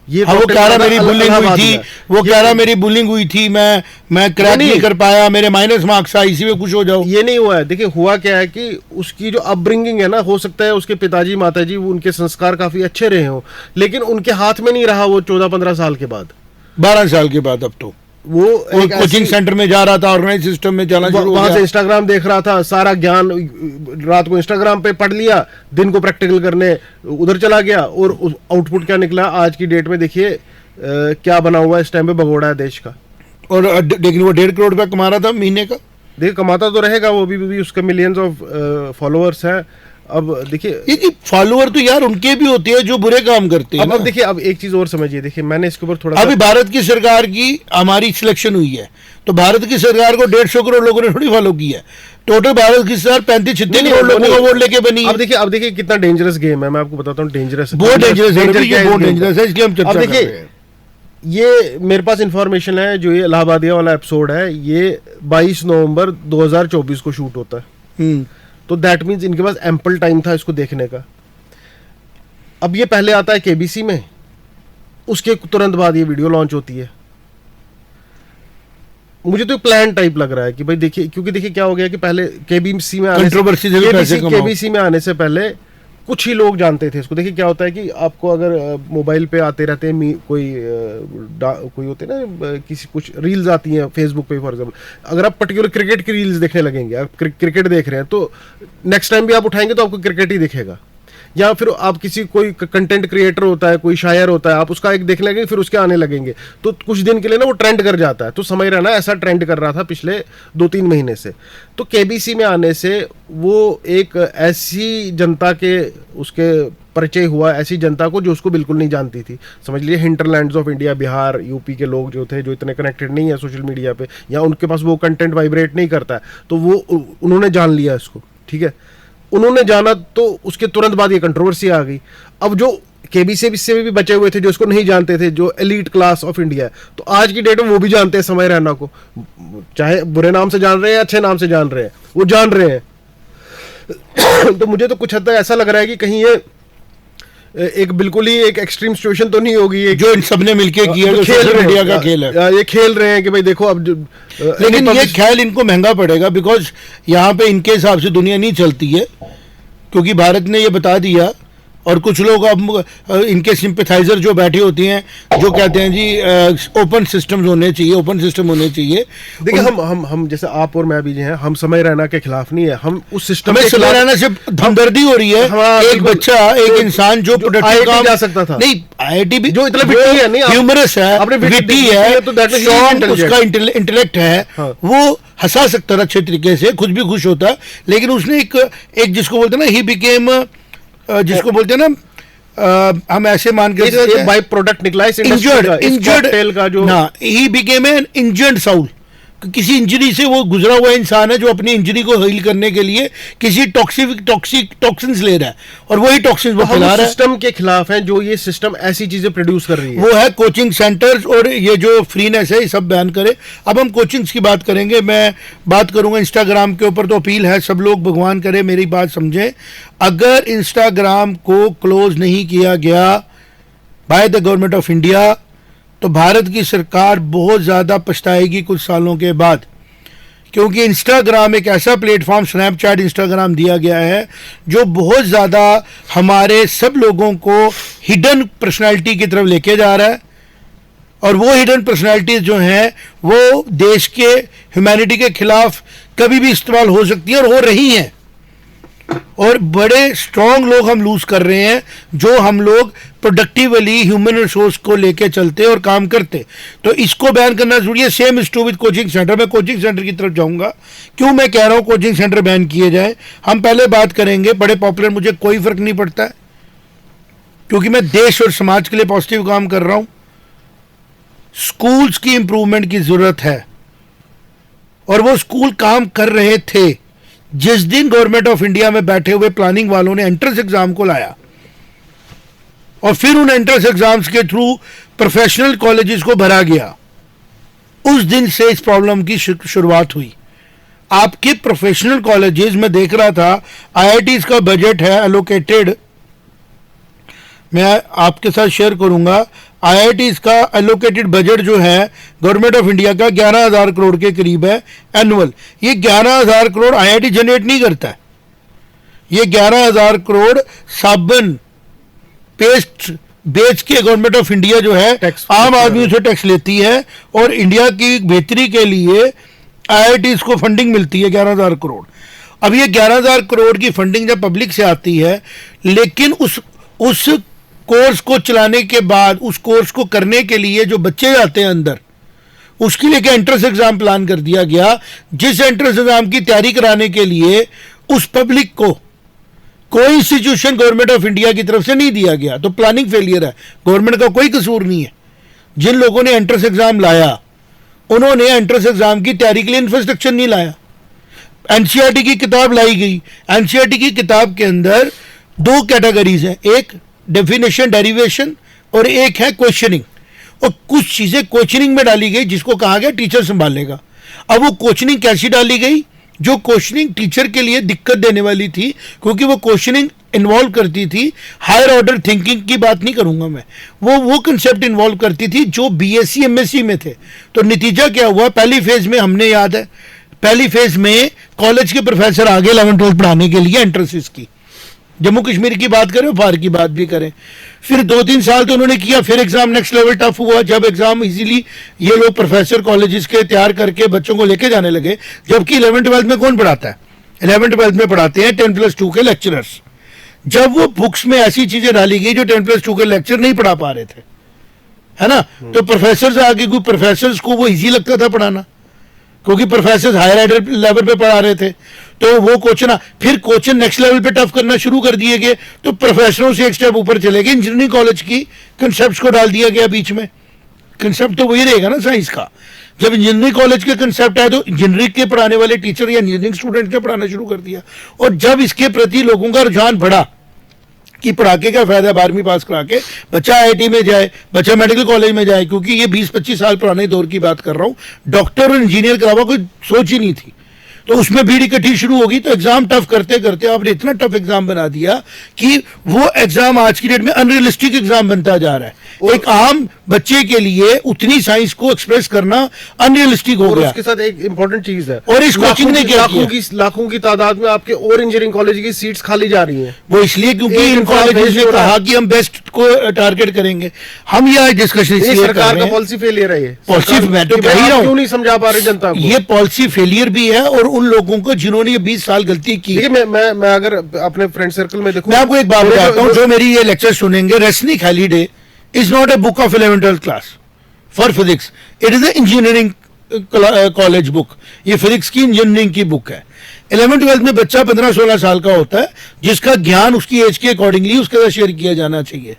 ये वो कह रहा मेरी बुलिंग हुई थी, वो कह रहा मेरी बुलिंग हुई थी, मैं क्रैक नहीं कर पाया, मेरे माइनस मार्क्स आए, इसी में खुश हो जाओ। ये नहीं हुआ है। देखिए हुआ क्या है कि उसकी जो अपब्रिंगिंग है ना, हो सकता है उसके पिताजी माताजी उनके संस्कार काफी अच्छे रहे हों, लेकिन उनके हाथ में नहीं रहा वो 14-15 साल के बाद, 12 साल के बाद। अब तो वो कोचिंग सेंटर में जा रहा था, ऑर्गेनाइज सिस्टम में जाना शुरू हो गया, वहां से इंस्टाग्राम देख रहा था, सारा ज्ञान रात को इंस्टाग्राम पे पढ़ लिया, दिन को प्रैक्टिकल करने उधर चला गया, और आउटपुट क्या निकला आज की डेट में देखिए क्या बना हुआ है इस टाइम पे, भगोड़ा है देश का। और लेकिन वो 1.5 करोड़ रुपया कमा रहा था महीने का। देखिए कमाता तो रहेगा वो भी उसके मिलियंस ऑफ फॉलोअर्स हैं। अब देखिए फॉलोअर तो यार उनके भी होते हैं जो बुरे काम करते हैं। अब देखिए अब एक चीज और समझिए, देखिए मैंने इसके ऊपर थोड़ा, अभी भारत की सरकार की हमारी सिलेक्शन हुई है, तो भारत की सरकार को 150 करोड़ लोगों ने थोड़ी फॉलो किया है। टोटल भारत की सरकार 35-36 करोड़ लोगों का वोट लेके बनी है। अब देखिए कितना डेंजरस गेम है, मैं आपको बताता हूँ। डेंजरस, बहुत डेंजरस है, इसलिए हम चर्चा कर रहे हैं। ये मेरे पास इंफॉर्मेशन है, जो ये इलाहाबादिया वाला एपिसोड है ये 22 नवंबर 2024 को शूट होता है, तो दैट मीन्स इनके पास एम्पल टाइम था इसको देखने का। अब ये पहले आता है केबीसी में, उसके तुरंत बाद ये वीडियो लॉन्च होती है। मुझे तो प्लान टाइप लग रहा है कि भाई देखिए, क्योंकि देखिए क्या हो गया कि पहले केबीसी में आने से पहले कुछ ही लोग जानते थे इसको। देखिए क्या होता है कि आपको अगर मोबाइल पे आते रहते हैं कोई होते हैं ना, किसी कुछ रील्स आती हैं फेसबुक पे फॉर एग्जांपल, अगर आप पर्टिकुलर क्रिकेट की रील्स देखने लगेंगे, आप क्रिकेट देख रहे हैं, तो नेक्स्ट टाइम भी आप उठाएंगे तो आपको क्रिकेट ही दिखेगा। या फिर आप किसी कोई कंटेंट क्रिएटर होता है, कोई शायर होता है, आप उसका एक देख लेंगे फिर उसके आने लगेंगे, तो कुछ दिन के लिए ना वो ट्रेंड कर जाता है। तो समय रहना ऐसा ट्रेंड कर रहा था पिछले 2-3 महीने से। तो केबीसी में आने से वो एक ऐसी जनता के उसके परिचय हुआ, ऐसी जनता को जो उसको बिल्कुल नहीं जानती थी। समझ लीजिए hinterlands of India, Bihar, UP के लोग जो थे, जो इतने कनेक्टेड नहीं है सोशल मीडिया पे, या उनके पास वो कंटेंट वाइब्रेट नहीं करता है, तो वो उन्होंने जान लिया इसको, ठीक है। उन्होंने जाना तो उसके तुरंत बाद ये कंट्रोवर्सी आ गई। अब जो केबीसी से भी बचे हुए थे, जो इसको नहीं जानते थे, जो एलीट क्लास ऑफ इंडिया है, तो आज की डेट में वो भी जानते हैं समय रैना को, चाहे बुरे नाम से जान रहे हैं या अच्छे नाम से जान रहे हैं, वो जान रहे हैं। तो मुझे तो कुछ हद तक ऐसा लग रहा है कि कहीं ये एक बिल्कुल ही एक एक्सट्रीम सिचुएशन तो नहीं होगी, एक जो इन सबने मिलके किया, जो खेल सोशल मीडिया का खेल है, ये खेल रहे हैं कि भाई देखो अब लेकिन ये ख्याल इनको महंगा पड़ेगा, बिकॉज यहाँ पे इनके हिसाब से दुनिया नहीं चलती है, क्योंकि भारत ने ये बता दिया। और कुछ लोग अब इनके सिंपैथाइजर जो बैठे होते हैं, जो कहते हैं जी ओपन सिस्टम होने चाहिए, ओपन सिस्टम होने चाहिए। देखिए हम जैसे आप और मैं भी जो हैं, हम समय रहना के खिलाफ नहीं है, हम उस सिस्टम हमें समय रहना से हमदर्दी हो रही है। एक बच्चा, एक इंसान जो प्रोडक्टिव काम जा सकता था, नहीं IIT भी जो इतना विट्टी है, नहीं ह्यूमरस है, विट्टी है, तो दैट इज उसका इंटेलेक्ट है, वो हंसा सकता था अच्छे तरीके से, खुद भी खुश होता, लेकिन उसने एक जिसको बोलते हैं ना, ही बिकेम, जिसको बोलते हैं ना, हम ऐसे मान के बाय प्रोडक्ट निकला इस इंजर्ड का जो he became an injured Saul. किसी इंजरी से वो गुजरा हुआ इंसान है जो अपनी इंजरी को हील करने के लिए किसी टॉक्सिन्स ले रहा है, और वही टॉक्सिन्स वो फैला रहा है। सिस्टम के खिलाफ है जो ये सिस्टम ऐसी चीजें प्रोड्यूस कर रही है, वो है कोचिंग सेंटर्स, और ये जो फ्रीनेस है ये सब बैन करे। अब हम कोचिंग्स की बात करेंगे, मैं बात करूंगा इंस्टाग्राम के ऊपर। तो अपील है सब लोग, भगवान करे मेरी बात समझें, अगर इंस्टाग्राम को क्लोज नहीं किया गया by the government of India तो भारत की सरकार बहुत ज़्यादा पछताएगी कुछ सालों के बाद, क्योंकि इंस्टाग्राम एक ऐसा प्लेटफॉर्म, स्नैपचैट, इंस्टाग्राम दिया गया है जो बहुत ज़्यादा हमारे सब लोगों को हिडन पर्सनालिटी की तरफ लेके जा रहा है। और वो हिडन पर्सनालिटीज जो हैं वो देश के ह्यूमैनिटी के खिलाफ कभी भी इस्तेमाल हो सकती हैं, और हो रही हैं। और बड़े स्ट्रॉन्ग लोग हम लूज कर रहे हैं, जो हम लोग प्रोडक्टिवली ह्यूमन रिसोर्स को लेके चलते और काम करते। तो इसको बैन करना जरूरी है। Same is true with coaching centre. मैं कोचिंग सेंटर की तरफ जाऊंगा, क्यों मैं कह रहा हूं कोचिंग सेंटर बैन किए जाए। हम पहले बात करेंगे, बड़े पॉपुलर, मुझे कोई फर्क नहीं पड़ता है, क्योंकि मैं देश और समाज के लिए पॉजिटिव काम कर रहा हूं। स्कूल्स की इंप्रूवमेंट की जरूरत है, और वो स्कूल काम कर रहे थे जिस दिन गवर्नमेंट ऑफ इंडिया में बैठे हुए प्लानिंग वालों ने एंट्रेंस एग्जाम को लाया, और फिर उन एंट्रेंस एग्जाम्स के थ्रू प्रोफेशनल कॉलेजेस को भरा गया। उस दिन से इस प्रॉब्लम की शुरुआत हुई। आपके प्रोफेशनल कॉलेजेस में देख रहा था, IITs का बजट है एलोकेटेड, मैं आपके साथ शेयर करूंगा, IITs का एलोकेटेड बजट जो है गवर्नमेंट ऑफ इंडिया का 11,000 करोड़ के करीब है एनुअल। ये 11,000 करोड़ IIT जनरेट नहीं करता है, ये 11,000 करोड़ साबुन पेस्ट बेच के गवर्नमेंट ऑफ इंडिया जो है आम आदमी से टैक्स लेती है, और इंडिया की बेहतरी के लिए IITs को फंडिंग मिलती है 11,000 करोड़। अब ये 11,000 करोड़ की फंडिंग जब पब्लिक से आती है, लेकिन उस कोर्स को चलाने के बाद, उस कोर्स को करने के लिए जो बच्चे जाते हैं अंदर, उसके लिए एंट्रेंस एग्जाम प्लान कर दिया गया, जिस एंट्रेंस एग्जाम की तैयारी कराने के लिए उस पब्लिक को कोई इंस्टीट्यूशन गवर्नमेंट ऑफ इंडिया की तरफ से नहीं दिया गया। तो प्लानिंग फेलियर है, गवर्नमेंट का कोई कसूर नहीं है। जिन लोगों ने एंट्रेंस एग्जाम लाया, उन्होंने एंट्रेंस एग्जाम की तैयारी के लिए इंफ्रास्ट्रक्चर नहीं लाया। NCERT की किताब लाई गई, NCERT की किताब के अंदर 2 कैटेगरीज हैं, एक डेफिनेशन डेरिवेशन और एक है क्वेश्चनिंग, और कुछ चीजें क्वेश्चनिंग में डाली गई जिसको कहा गया टीचर संभालेगा। अब वो क्वेश्चनिंग कैसी डाली गई, जो क्वेश्चनिंग टीचर के लिए दिक्कत देने वाली थी, क्योंकि वो क्वेश्चनिंग इन्वॉल्व करती थी हायर ऑर्डर थिंकिंग की बात नहीं करूंगा मैं, वो कंसेप्ट इन्वॉल्व करती थी जो BSc MSc में थे। तो नतीजा क्या हुआ, पहली फेज में हमने याद है, पहली फेज में कॉलेज के प्रोफेसर आगे 11th-12th पढ़ाने के लिए एंट्रेंसेस की, जम्मू कश्मीर की बात करें, फार की बात भी करें। फिर 2-3 साल तो उन्होंने किया, फिर एग्जाम नेक्स्ट लेवल टफ हुआ, जब एग्जाम इजीली ये लोग प्रोफेसर कॉलेजेस के तैयार करके बच्चों को लेके जाने लगे, जबकि 11th-12th में कौन पढ़ाता है? 11th-12th में पढ़ाते हैं 10+2 के लेक्चरर्स। जब वो बुक्स में ऐसी चीजें डाली गई जो 10+2 के लेक्चर नहीं पढ़ा पा रहे थे, है ना, तो प्रोफेसर आगे कोई प्रोफेसर को वो इजी लगता था पढ़ाना, क्योंकि प्रोफेसर हायर लेवल पे पढ़ा रहे थे, तो वो क्वेश्चन फिर क्वेश्चन नेक्स्ट लेवल पे टफ करना शुरू कर दिए गए, तो प्रोफेसरों से एक स्टेप ऊपर चले गए, इंजीनियरिंग कॉलेज की कंसेप्ट को डाल दिया गया बीच में। कंसेप्ट तो वही रहेगा ना साइंस का। जब इंजीनियरिंग कॉलेज के कंसेप्ट आए तो इंजीनियरिंग के पढ़ाने वाले टीचर या इंजीनियरिंग स्टूडेंट ने पढ़ाना शुरू कर दिया, और जब इसके प्रति लोगों का रुझान बढ़ा कि पढ़ा के क्या फायदा, 12वीं पास करा के बच्चा आईआईटी में जाए, बच्चा मेडिकल कॉलेज में जाए, क्योंकि ये 20-25 साल पुराने दौर की बात कर रहा हूँ, डॉक्टर और इंजीनियर के अलावा कोई सोच ही नहीं थी, तो उसमें भीड़ इकट्ठी शुरू होगी, तो एग्जाम टफ करते करते आपने इतना टफ एग्जाम बना दिया कि वो एग्जाम आज की डेट में अनरियलिस्टिक एग्जाम बनता जा रहा है। एक आम बच्चे के लिए उतनी साइंस को एक्सप्रेस करना अनरियलिस्टिक हो गया। उसके साथ एक इंपॉर्टेंट चीज है, और इस कोचिंग ने क्या किया, लाखों की तादाद में आपके और इंजीनियरिंग कॉलेज की सीट्स खाली जा रही हैं। वो इसलिए क्योंकि इन कॉलेज ने कहा कि हम बेस्ट को टारगेट करेंगे। हम ये डिस्कशन इसलिए सरकार का पॉलिसी फेलियर है, ये पॉलिसी मैं तो कह ही रहा हूं, क्यों नहीं समझा पा रही जनता को। ये पॉलिसी फेलियर भी है, और उन लोगों को जिन्होंने ये 20 साल गलती की। मैं अगर अपने फ्रेंड सर्कल में देखूं, मैं आपको एक बात बताता हूं, जो मेरी ये लेक्चर सुनेंगे, Resnick holiday is not a book of 11th class for physics, it is an engineering college book। ये फिजिक्स की इंजीनियरिंग की बुक है। 11th-12th में बच्चा 15-16 साल का होता है, जिसका ज्ञान उसकी एज के अकॉर्डिंगली उसके साथ शेयर किया जाना चाहिए,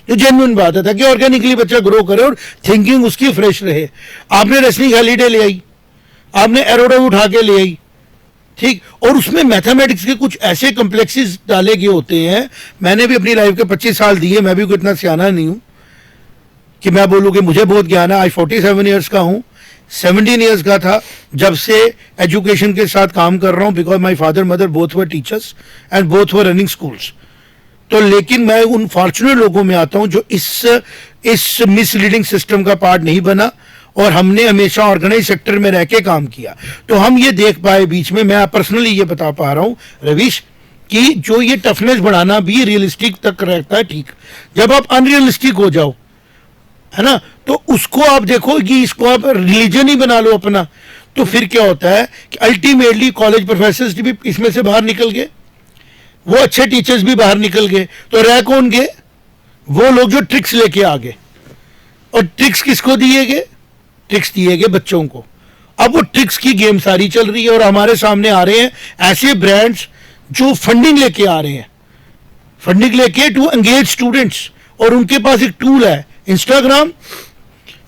जो जेन्युइन बात है, ताकि ऑर्गेनिकली बच्चा ग्रो करे और थिंकिंग उसकी फ्रेश रहे। आपने रेस्निक हॉलिडे ले आई, आपने एरोडो उठा के ले आई, ठीक, और उसमें मैथमेटिक्स के कुछ ऐसे कॉम्प्लेक्सेस डाले गए होते हैं। मैंने भी अपनी लाइफ के 25 साल दिए, मैं भी कोई इतना सियाना नहीं हूं कि मैं बोलूं कि मुझे बहुत ज्ञान है। आज 47 ईयर्स का हूं, 17 ईयर्स का था जब से एजुकेशन के साथ काम कर रहा हूं, because my father mother both were teachers and both were running schools. तो लेकिन मैं उन फॉर्चुनेट लोगों में आता हूं जो इस मिसलीडिंग सिस्टम का पार्ट नहीं बना, और हमने हमेशा ऑर्गेनाइज सेक्टर में रह के काम किया, तो हम ये देख पाए बीच में। मैं पर्सनली ये बता पा रहा हूं रवीश कि जो ये टफनेस बढ़ाना भी रियलिस्टिक तक रहता है, ठीक, जब आप अनरियलिस्टिक हो जाओ, है ना, तो उसको आप देखो कि इसको आप रिलीजन ही बना लो अपना, तो फिर क्या होता है कि अल्टीमेटली कॉलेज प्रोफेसर्स भी इसमें से बाहर निकल गए, वो अच्छे टीचर्स भी बाहर निकल गए, तो रह कौन गए, वो लोग जो ट्रिक्स लेके आ गए। और ट्रिक्स किसको दिए गए, ट्रिक्स दिए गए बच्चों को। अब वो ट्रिक्स की गेम सारी चल रही है, और हमारे सामने आ रहे हैं ऐसे ब्रांड्स जो फंडिंग लेके आ रहे हैं, फंडिंग लेके टू एंगेज स्टूडेंट्स, और उनके पास एक टूल है Instagram,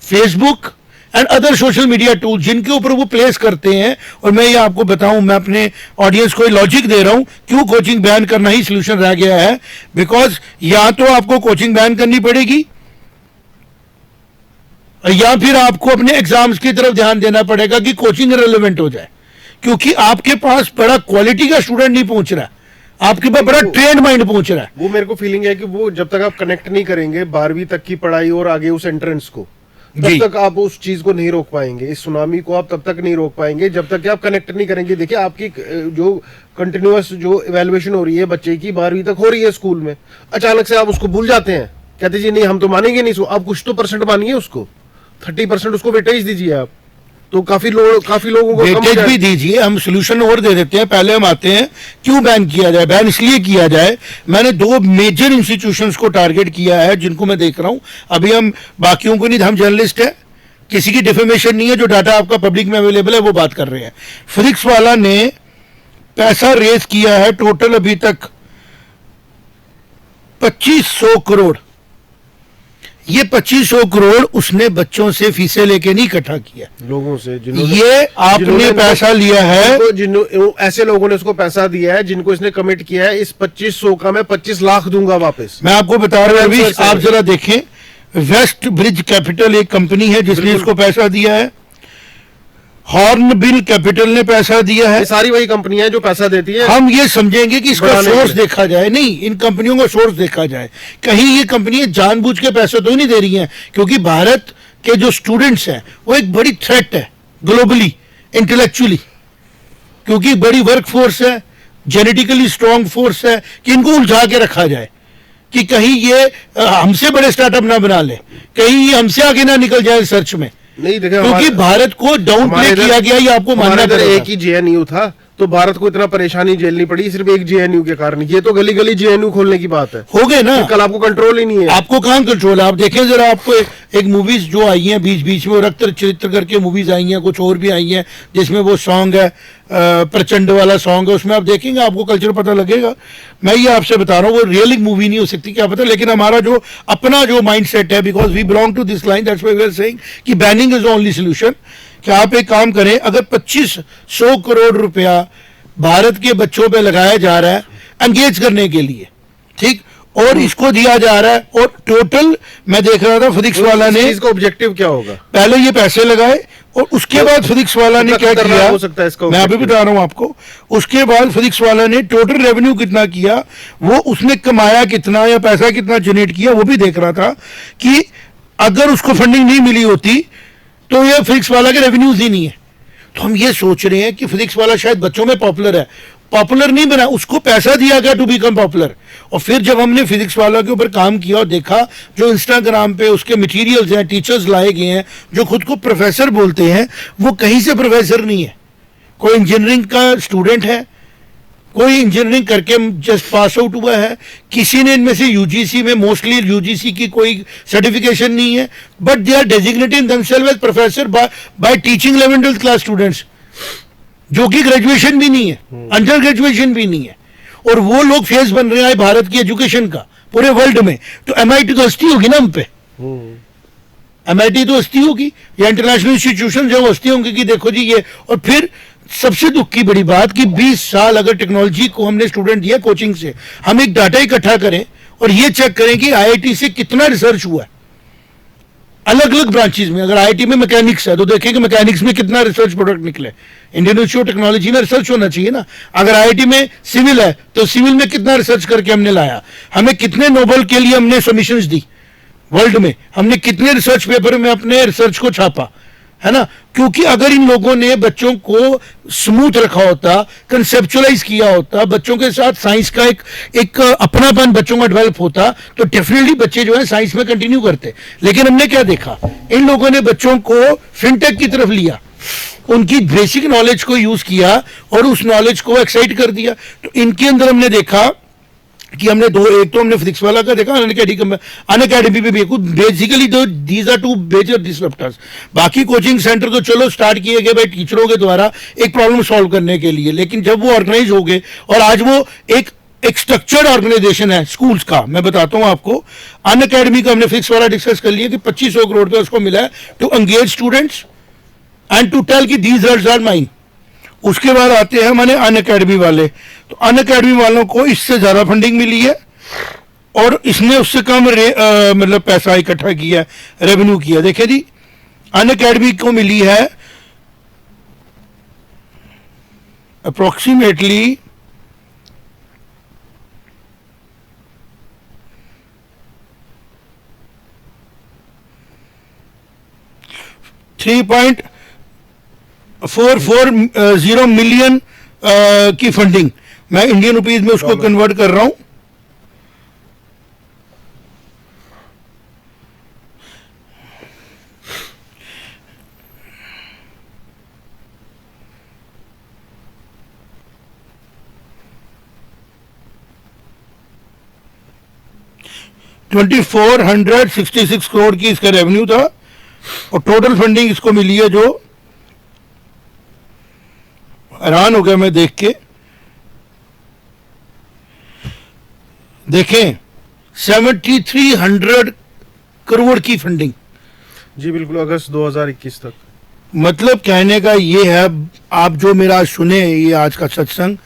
Facebook and other social media tool, जिनके ऊपर वो प्लेस करते हैं। और मैं ये आपको बताऊं, मैं अपने ऑडियंस को लॉजिक दे रहा हूं क्यों कोचिंग बैन करना ही सोल्यूशन रह गया है। बिकॉज या तो आपको कोचिंग बैन करनी पड़ेगी, या फिर आपको अपने एग्जाम्स की तरफ ध्यान देना पड़ेगा कि कोचिंग रिलेवेंट हो जाए, क्योंकि आपके पास बड़ा क्वालिटी का स्टूडेंट नहीं पहुंच रहा है, आपके पास बड़ा ट्रेंड माइंड पहुंच रहा है। वो मेरे को फीलिंग है कि वो जब तक आप कनेक्ट नहीं करेंगे 12वीं तक की पढ़ाई और आगे उस एंट्रेंस को, तब तक आप उस चीज को नहीं रोक पाएंगे, इस सुनामी को आप तब तक नहीं रोक पाएंगे जब तक कि आप कनेक्ट नहीं करेंगे। देखिए आपकी जो कंटिन्यूअस जो इवैल्यूएशन हो रही है बच्चे की 12वीं तक हो रही है स्कूल में, अचानक से आप उसको भूल जाते हैं, कहते जी नहीं हम तो मानेंगे नहीं, आप कुछ तो परसेंट मानिए उसको, 30% उसको वेटेज दीजिए आप, तो काफी लोगों को वेटेज भी दीजिए। हम सोल्यूशन और दे देते हैं। पहले हम आते हैं क्यों बैन किया जाए। बैन इसलिए किया जाए, मैंने 2 मेजर इंस्टीट्यूशंस को टारगेट किया है जिनको मैं देख रहा हूं। अभी हम बाकियों को नहीं, हम जर्नलिस्ट है, किसी की डिफेमेशन नहीं है, जो डाटा आपका पब्लिक में अवेलेबल है वो बात कर रहे हैं। फिजिक्स वाला ने पैसा रेज किया है टोटल अभी तक 2500 करोड़। ये 2500 करोड़ उसने बच्चों से फीसें लेके नहीं इकट्ठा किया, लोगों से, ये आपने पैसा लिया है, ऐसे लोगों ने उसको पैसा दिया है जिनको इसने कमिट किया है इस 2500 का मैं 25 लाख दूंगा वापस। मैं आपको बता रहा हूं, आप जरा देखें, वेस्ट ब्रिज कैपिटल एक कंपनी है जिसने इसको पैसा दिया है, हॉर्नबिल कैपिटल ने पैसा दिया है, सारी वही कंपनियां जो पैसा देती है। हम ये समझेंगे कि इसका सोर्स देखा जाए, नहीं इन कंपनियों का सोर्स देखा जाए, कहीं ये कंपनियां जानबूझ के पैसे तो नहीं दे रही हैं, क्योंकि भारत के जो स्टूडेंट्स हैं वो एक बड़ी थ्रेट है ग्लोबली, इंटेलेक्चुअली, क्योंकि बड़ी वर्क फोर्स है, जेनेटिकली स्ट्रॉन्ग फोर्स है, कि इनको उलझा के रखा जाए कि कहीं ये हमसे बड़े स्टार्टअप ना बना ले, कहीं ये हमसे आगे ना निकल जाए सर्च में। नहीं देखिए, क्योंकि भारत को डाउन प्ले किया गया, ये आपको मानना पड़ेगा। एक ही जेएनयू था, तो भारत को इतना परेशानी झेलनी पड़ी सिर्फ एक जेएनयू के कारण। ये तो गली गली जेएनयू खोलने की बात है। हो गए ना, कल आपको कंट्रोल ही नहीं है। आपको कहाँ कंट्रोल है? आप देखें जरा, आपको एक मूवीज जो आई हैं बीच बीच में, रक्त चरित्र करके मूवीज आई हैं, कुछ और भी आई हैं जिसमें वो सॉन्ग है प्रचंड वाला सॉन्ग है, उसमें आप देखेंगे आपको कल्चर पता लगेगा। मैं ये आपसे बता रहा हूँ वो रियल मूवी नहीं हो सकती क्या पता, लेकिन हमारा जो अपना जो माइंड सेट है, because we belong to this line, that's why we are saying कि banning is the only solution. कि आप एक काम करें, अगर 2500 करोड़ रुपया भारत के बच्चों पे लगाया जा रहा है एंगेज करने के लिए, ठीक, और इसको दिया जा रहा है, और टोटल मैं देख रहा था फिजिक्स वाला ने, इसका ऑब्जेक्टिव क्या होगा? पहले ये पैसे लगाए और उसके बाद फिजिक्स वाला ने क्या किया, हो सकता है इसका, मैं अभी बता रहा हूं आपको। उसके बाद फिजिक्स वाला ने टोटल रेवेन्यू कितना किया, वो उसने कमाया कितना या पैसा कितना जनरेट किया, वो भी देख रहा था कि अगर उसको फंडिंग नहीं मिली होती तो ये फिजिक्स वाला के रेवेन्यूज ही नहीं है। तो हम ये सोच रहे हैं कि फिजिक्स वाला शायद बच्चों में पॉपुलर है, पॉपुलर नहीं बना, उसको पैसा दिया गया टू बिकम पॉपुलर। और फिर जब हमने फिजिक्स वाला के ऊपर काम किया और देखा जो इंस्टाग्राम पे उसके मटेरियल्स हैं, टीचर्स लाए गए हैं जो खुद को प्रोफेसर बोलते हैं, वो कहीं से प्रोफेसर नहीं है, कोई इंजीनियरिंग का स्टूडेंट है, कोई इंजीनियरिंग करके जस्ट पास आउट हुआ है, किसी ने इनमें से यूजीसी में, मोस्टली यूजीसी की कोई सर्टिफिकेशन नहीं है, but they are designating themselves as professor by teaching 11th 12th class students, जो कि ग्रेजुएशन भी नहीं है, अंडर ग्रेजुएशन भी नहीं है, और वो लोग फेस बन रहे हैं भारत की एजुकेशन का पूरे वर्ल्ड में। तो एमआईटी तो हस्ती होगी ना हम पे, एमआईटी तो हस्ती होगी, या इंटरनेशनल इंस्टीट्यूशन जो हस्ती होंगे कि देखो जी ये। और फिर सबसे दुख की बड़ी बात कि 20 साल अगर टेक्नोलॉजी को हमने स्टूडेंट दिया कोचिंग से, हम एक डाटा इकट्ठा करें और ये चेक करें कि आईआईटी से कितना रिसर्च हुआ है अलग अलग ब्रांचेस में। अगर आईआईटी में मैकेनिक्स है तो देखें कि मैकेनिक्स में कितना रिसर्च प्रोडक्ट निकले। इंडियन इंस्टीट्यूट ऑफ टेक्नोलॉजी में रिसर्च होना चाहिए ना। अगर आईआईटी में सिविल है तो सिविल में कितना रिसर्च करके हमने लाया, हमें कितने नोबेल के लिए हमने सबमिशंस दी वर्ल्ड में, हमने कितने रिसर्च पेपर में अपने रिसर्च को छापा, है ना। क्योंकि अगर इन लोगों ने बच्चों को स्मूथ रखा होता, कंसेप्चुअलाइज किया होता, बच्चों के साथ साइंस का एक अपनापन बच्चों का डेवलप होता, तो डेफिनेटली बच्चे जो है साइंस में कंटिन्यू करते। लेकिन हमने क्या देखा, इन लोगों ने बच्चों को फिनटेक की तरफ लिया, उनकी बेसिक नॉलेज को यूज किया और उस नॉलेज को एक्साइट कर दिया। तो इनके अंदर हमने देखा कि हमने दो, एक तो हमने फिजिक्स वाला का देखा, अनअकैडमी पे भी बेसिकली तो दीज आर टू मेजर डिसरप्टर्स। बाकी कोचिंग सेंटर तो चलो स्टार्ट किए गए भाई टीचरों के द्वारा एक प्रॉब्लम सॉल्व करने के लिए, लेकिन जब वो ऑर्गेनाइज हो गए और आज वो एक स्ट्रक्चर्ड ऑर्गेनाइजेशन है स्कूल्स का। मैं बताता हूं आपको, अनअकैडमी का हमने फिजिक्स वाला डिस्कस कर लिया कि 2500 करोड़ रुपया उसको मिला है to engage students and to tell कि दीज रिजल्ट्स आर माइन। उसके बाद आते हैं हमारे अनअकैडमी वाले, तो अनअकैडमी वालों को इससे ज़्यादा फंडिंग मिली है और इसने उससे कम मतलब पैसा इकट्ठा किया, रेवेन्यू किया। देखिए जी, अनअकैडमी को मिली है अप्रोक्सीमेटली $3.440 मिलियन की फंडिंग। मैं इंडियन रुपीज में उसको कन्वर्ट कर रहा हूं। $2,466 करोड़ की इसका रेवेन्यू था और टोटल फंडिंग इसको मिली है, जो हैरान हो गया मैं देख के। देखें 7300 करोड़ की फंडिंग। जी बिल्कुल, अगस्त 2021 तक। मतलब कहने का ये है, आप जो मेरा सुने ये आज का सत्संग,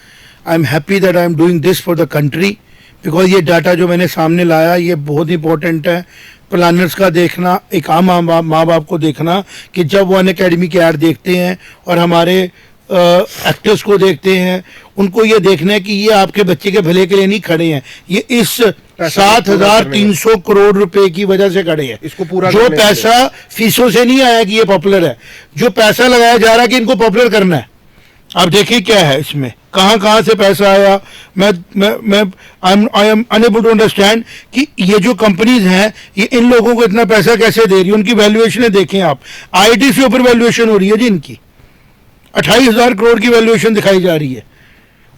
I am happy that I am doing this for the country, because ये डाटा जो मैंने सामने लाया ये बहुत इंपॉर्टेंट है। प्लानर्स का देखना, एक आम माँ बाप को देखना कि जब वो अनअकैडमी के ऐड देखते हैं और हमारे एक्टर्स को देखते हैं, उनको ये देखना है कि ये आपके बच्चे के भले के लिए नहीं खड़े हैं, ये इस 7,300 करोड़ रुपए की वजह से खड़े हैं। इसको पूरा जो पैसा फीसों से नहीं आया कि ये पॉपुलर है, जो पैसा लगाया जा रहा है कि इनको पॉपुलर करना है। आप देखिए क्या है इसमें, कहाँ से पैसा आया। I am unable to understand कि ये जो कंपनीज हैं ये इन लोगों को इतना पैसा कैसे दे रही है। उनकी वैल्यूएशन देखें आप, आईआईटी से ऊपर वैल्यूएशन हो रही है जी इनकी। 28,000 करोड़ की वैल्यूएशन दिखाई जा रही है,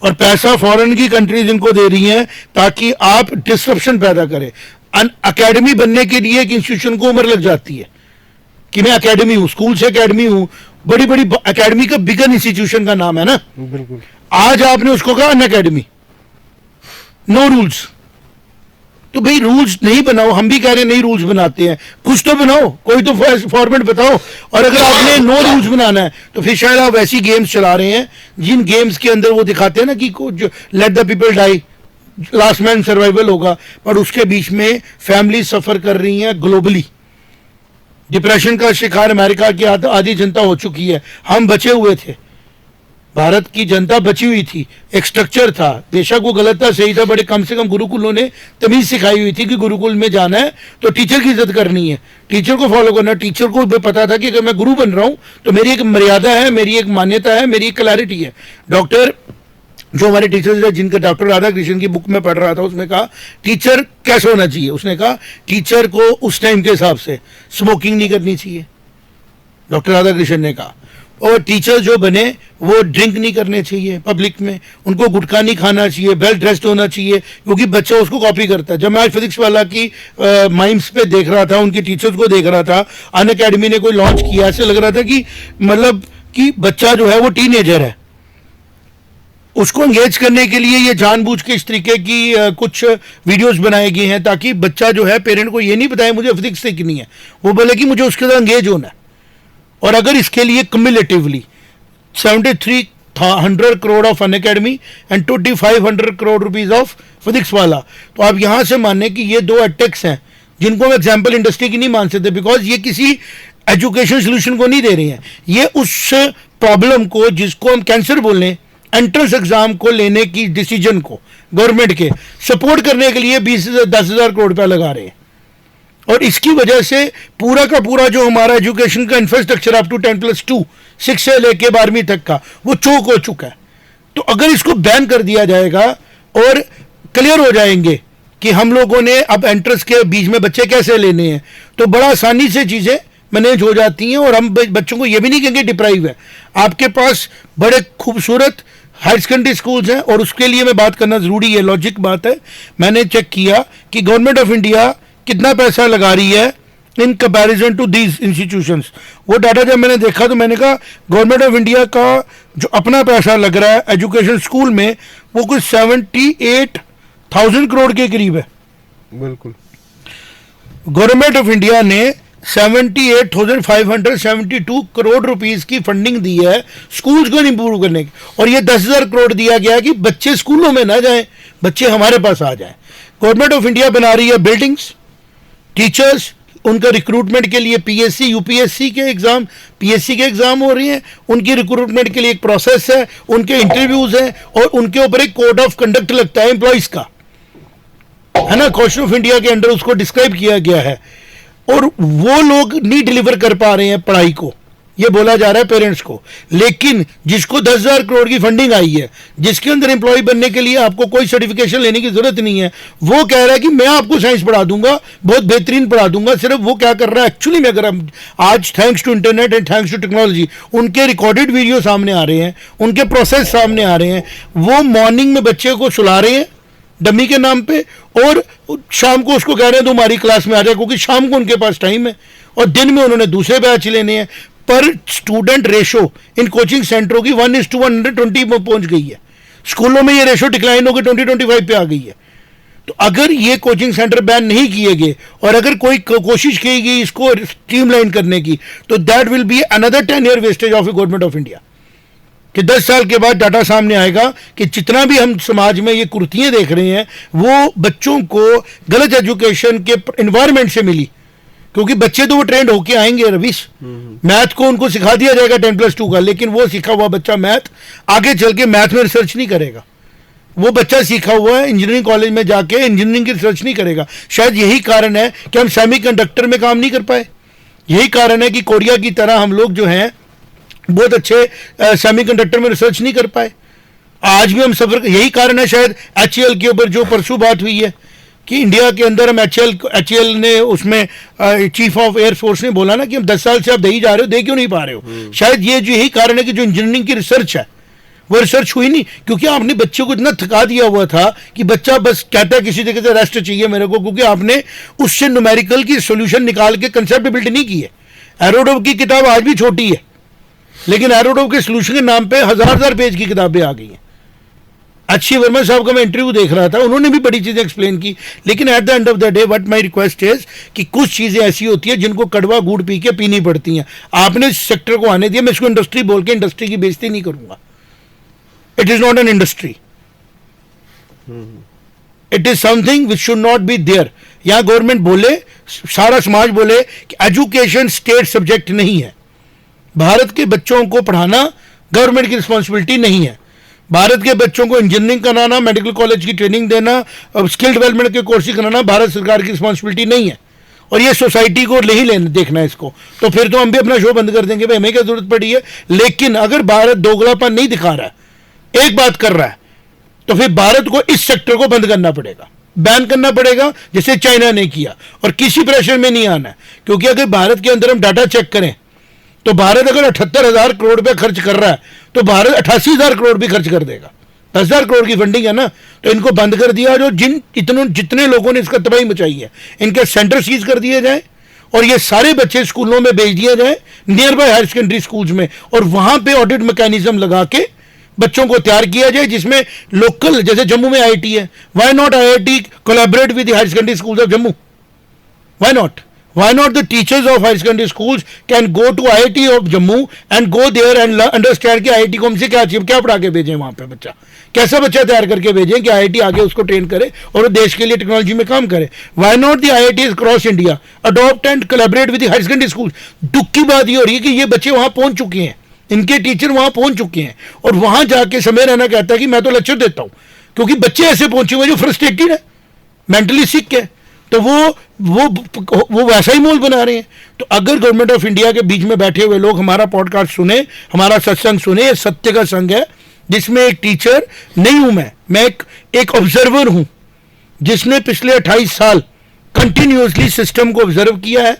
और पैसा फॉरेन की कंट्रीज इनको दे रही हैं ताकि आप डिस्ट्रप्शन पैदा करें। अकेडमी बनने के लिए एक इंस्टीट्यूशन को उम्र लग जाती है कि मैं अकेडमी हूं, स्कूल से अकेडमी हूं, बड़ी बड़ी अकेडमी का बिगन इंस्टीट्यूशन का नाम है ना। बिल्कुल। आज आपने उसको कहा अन अकेडमी, नो रूल्स। तो भाई रूल्स नहीं बनाओ, हम भी कह रहे हैं नहीं रूल्स बनाते हैं, कुछ तो बनाओ, कोई तो फॉर्मेट बताओ। और अगर आपने नो रूल्स बनाना है तो फिर शायद आप ऐसी गेम्स चला रहे हैं जिन गेम्स के अंदर वो दिखाते हैं ना कि कुछ let the people die, last man survival होगा, पर उसके बीच में फैमिली सफर कर रही हैं ग्लोबली। डिप्रेशन का शिकार अमेरिका की आधी जनता हो चुकी है, हम बचे हुए थे, भारत की जनता बची हुई थी। एक स्ट्रक्चर था, बेशक वो गलत था सही था, बड़े कम से कम गुरुकुलों ने तमीज सिखाई हुई थी कि गुरुकुल में जाना है तो टीचर की इज्जत करनी है, टीचर को फॉलो करना है। टीचर को भी पता था कि अगर मैं गुरु बन रहा हूं तो मेरी एक मर्यादा है, मेरी एक मान्यता है, मेरी एक क्लैरिटी है। डॉक्टर जो हमारे टीचर्स हैं, जिनका डॉक्टर राधाकृष्णन की बुक में पढ़ रहा था, उसने कहा टीचर कैसे होना चाहिए, उसने कहा टीचर को उस टाइम के हिसाब से स्मोकिंग नहीं करनी चाहिए, डॉक्टर राधाकृष्णन ने कहा। और टीचर जो बने वो ड्रिंक नहीं करने चाहिए पब्लिक में, उनको गुटखा नहीं खाना चाहिए, वेल ड्रेस्ड होना चाहिए, क्योंकि बच्चा उसको कॉपी करता है। जब मैं आज फिजिक्स वाला की माइम्स पे देख रहा था, उनके टीचर्स को देख रहा था, अन अकेडमी ने कोई लॉन्च किया, ऐसे लग रहा था कि मतलब कि बच्चा जो है वो टीनेजर है। उसको एंगेज करने के लिए ये जानबूझ के इस तरीके की कुछ वीडियोस बनाए गए हैं ताकि बच्चा जो है पेरेंट को ये नहीं बताए मुझे फिजिक्स सीखनी है, वो बोले कि मुझे उसके साथ एंगेज होना है। और अगर इसके लिए कम्युलेटिवली 7300 crore of an academy and 2500 crore rupees of physics वाला, तो आप यहां से मानने कि ये दो अटैक्स हैं जिनको हम एग्जाम्पल इंडस्ट्री की नहीं मान सकते, बिकॉज ये किसी एजुकेशन सोल्यूशन को नहीं दे रहे हैं, ये उस प्रॉब्लम को जिसको हम कैंसर बोल रहे हैं, एंट्रेंस एग्जाम को लेने की डिसीजन को गवर्नमेंट के सपोर्ट करने के लिए 10,000 करोड़ रुपया लगा रहे हैं। और इसकी वजह से पूरा का पूरा जो हमारा एजुकेशन का इंफ्रास्ट्रक्चर अप टू 10+2 6 से लेके 12वीं तक का वो चोक हो चुका है। तो अगर इसको बैन कर दिया जाएगा और क्लियर हो जाएंगे कि हम लोगों ने अब एंट्रेंस के बीच में बच्चे कैसे लेने हैं, तो बड़ा आसानी से चीज़ें मैनेज हो जाती हैं। और हम बच्चों को ये भी नहीं कहेंगे डिप्राइव है, आपके पास बड़े खूबसूरत हायर सेकेंडरी स्कूल्स हैं, और उसके लिए मैं बात करना ज़रूरी है, लॉजिक बात है। मैंने चेक किया कि गवर्नमेंट ऑफ इंडिया कितना पैसा लगा रही है in comparison to these institutions. वो डाटा जब मैंने देखा तो मैंने कहा गवर्नमेंट ऑफ इंडिया का जो अपना पैसा लग रहा है एजुकेशन स्कूल में वो कुछ 78,000 करोड़ के करीब है। बिल्कुल। गवर्नमेंट ऑफ इंडिया ने 78,572 करोड़ रुपीस की फंडिंग दी है स्कूल्स को इंप्रूव करने की, और ये 10,000 करोड़ दिया गया कि बच्चे स्कूलों में ना जाएं, बच्चे हमारे पास आ जाएं। गवर्नमेंट ऑफ इंडिया बना रही है बिल्डिंग्स, टीचर्स, उनका रिक्रूटमेंट के लिए पीएससी यूपीएससी के एग्जाम, पीएससी के एग्जाम हो रही हैं, उनकी रिक्रूटमेंट के लिए एक प्रोसेस है, उनके इंटरव्यूज हैं, और उनके ऊपर एक कोड ऑफ कंडक्ट लगता है एम्प्लॉइज का, है ना, कॉस्ट ऑफ इंडिया के अंडर उसको डिस्क्राइब किया गया है। और वो लोग नहीं डिलीवर कर पा रहे हैं पढ़ाई को, ये बोला जा रहा है पेरेंट्स को। लेकिन जिसको 10,000 करोड़ की फंडिंग आई है, जिसके अंदर एम्प्लॉय बनने के लिए आपको कोई सर्टिफिकेशन लेने की जरूरत नहीं है, वो कह रहा है कि मैं आपको साइंस पढ़ा दूंगा, बहुत बेहतरीन पढ़ा दूंगा। सिर्फ वो क्या कर रहा है एक्चुअली में, अगर हम आज thanks to internet and thanks to technology उनके रिकॉर्डेड वीडियो सामने आ रहे हैं, उनके प्रोसेस सामने आ रहे हैं। वो मॉर्निंग में बच्चे को सुला रहे हैं डमी के नाम पे, और शाम को उसको कह रहे हैं तो हमारी क्लास में आ जाए, क्योंकि शाम को उनके पास टाइम है, और दिन में उन्होंने दूसरे बैच लेने हैं। पर स्टूडेंट रेशो इन कोचिंग सेंटरों की 1:120 में पहुंच गई है। स्कूलों में ये रेशो डिक्लाइन होकर 20-25 पे आ गई है। तो अगर ये कोचिंग सेंटर बैन नहीं किए गए और अगर कोई कोशिश की गई इसको स्ट्रीमलाइन करने की, तो that will be another 10 year wastage of government of India. कि 10 साल के बाद डाटा सामने आएगा कि जितना भी हम समाज में ये कुर्तियां देख रहे हैं वो बच्चों को गलत एजुकेशन के इन्वायरमेंट से मिली, क्योंकि बच्चे तो वो ट्रेंड होके आएंगे रविश, मैथ को उनको सिखा दिया जाएगा 10+2 का, लेकिन वो सीखा हुआ बच्चा मैथ आगे चल के मैथ में रिसर्च नहीं करेगा। वो बच्चा सीखा हुआ है इंजीनियरिंग कॉलेज में जाके इंजीनियरिंग की रिसर्च नहीं करेगा। शायद यही कारण है कि हम सेमीकंडक्टर में काम नहीं कर पाए, यही कारण है कि कोरिया की तरह हम लोग जो हैं बहुत अच्छे सेमीकंडक्टर में रिसर्च नहीं कर पाए। आज भी हम सफर, यही कारण है शायद HAL के ऊपर जो परसों बात हुई है कि इंडिया के अंदर हम एचएल ने उसमें चीफ ऑफ एयर फोर्स ने बोला ना कि हम 10 साल से आप दे ही जा रहे हो, दे क्यों नहीं पा रहे हो? शायद ये जो यही कारण है कि जो इंजीनियरिंग की रिसर्च है वो रिसर्च हुई नहीं, क्योंकि आपने बच्चों को इतना थका दिया हुआ था कि बच्चा बस कहता है किसी जगह से रेस्ट चाहिए मेरे को, क्योंकि आपने उससे न्यूमेरिकल की सोल्यूशन निकाल के कंसेप्ट बिल्ड नहीं किए। एरोडोव की किताब आज भी छोटी है, लेकिन एरोडोव के सोल्यूशन के नाम पे हजार पेज की किताबें आ गई हैं। अच्छी वर्मा साहब का मैं इंटरव्यू देख रहा था, उन्होंने भी बड़ी चीजें एक्सप्लेन की, लेकिन at the end of the day what my request is कि कुछ चीजें ऐसी होती है जिनको कड़वा गुड़ पी के पीनी पड़ती हैं। आपने इस सेक्टर को आने दिया, मैं इसको इंडस्ट्री बोल के इंडस्ट्री की बेइज्जती नहीं करूंगा। It is not an industry, it is something which should not be there. यहां गवर्नमेंट बोले, सारा समाज बोले कि एजुकेशन स्टेट सब्जेक्ट नहीं है, भारत के बच्चों को पढ़ाना गवर्नमेंट की रिस्पॉन्सिबिलिटी नहीं है, भारत के बच्चों को इंजीनियरिंग कराना, मेडिकल कॉलेज की ट्रेनिंग देना, स्किल डेवलपमेंट के कोर्स कराना भारत सरकार की रिस्पॉन्सिबिलिटी नहीं है, और ये सोसाइटी को नहीं लेना देखना है इसको, तो फिर तो हम भी अपना शो बंद कर देंगे, भाई हमें क्या जरूरत पड़ी है। लेकिन अगर भारत दोगलापन नहीं दिखा रहा है, एक बात कर रहा है, तो फिर भारत को इस सेक्टर को बंद करना पड़ेगा, बैन करना पड़ेगा, जैसे चाइना ने किया, और किसी प्रेशर में नहीं आना है। क्योंकि अगर भारत के अंदर हम डाटा चेक करें तो भारत अगर 78,000 करोड़ रुपए खर्च कर रहा है तो भारत 88,000 करोड़ भी खर्च कर देगा। 10,000 करोड़ की फंडिंग है ना, तो इनको बंद कर दिया। जो जितने लोगों ने इसका तबाही मचाई है, इनके सेंटर सीज कर दिए जाए, और ये सारे बच्चे स्कूलों में भेज दिए जाए, nearby higher secondary schools में, और वहां पे ऑडिट मैकेनिज्म लगा के बच्चों को तैयार किया जाए, जिसमें लोकल, जैसे जम्मू में आईआईटी है, why not IIT collaborate with the higher secondary schools of Jammu? Why not? Why not the teachers of higher secondary schools can go to IIT of Jammu and go there and understand कि IIT को हमसे क्या पढ़ा के भेजें, वहां पे बच्चा कैसा बच्चा तैयार करके भेजें कि IIT आगे उसको ट्रेन करे और वो देश के लिए टेक्नोलॉजी में काम करे। Why not the IITs across India adopt and collaborate with the higher secondary schools? दुख की बात ये हो रही है कि ये बच्चे वहां पहुंच चुके हैं, इनके टीचर वहां पहुंच चुके हैं, और वहां जाके समय रहना कहता है कि मैं तो लेक्चर देता हूं, क्योंकि बच्चे ऐसे पहुंचे हुए जो फ्रस्ट्रेटेड है, मेंटली सिक है, तो वो वैसा ही माहौल बना रहे हैं। तो अगर गवर्नमेंट ऑफ इंडिया के बीच में बैठे हुए लोग हमारा पॉडकास्ट सुने, हमारा सत्संग सुने, ये सत्य का संग है, जिसमें एक टीचर नहीं हूं मैं एक ऑब्जर्वर हूं, जिसने पिछले 28 साल कंटिन्यूअसली सिस्टम को ऑब्जर्व किया है।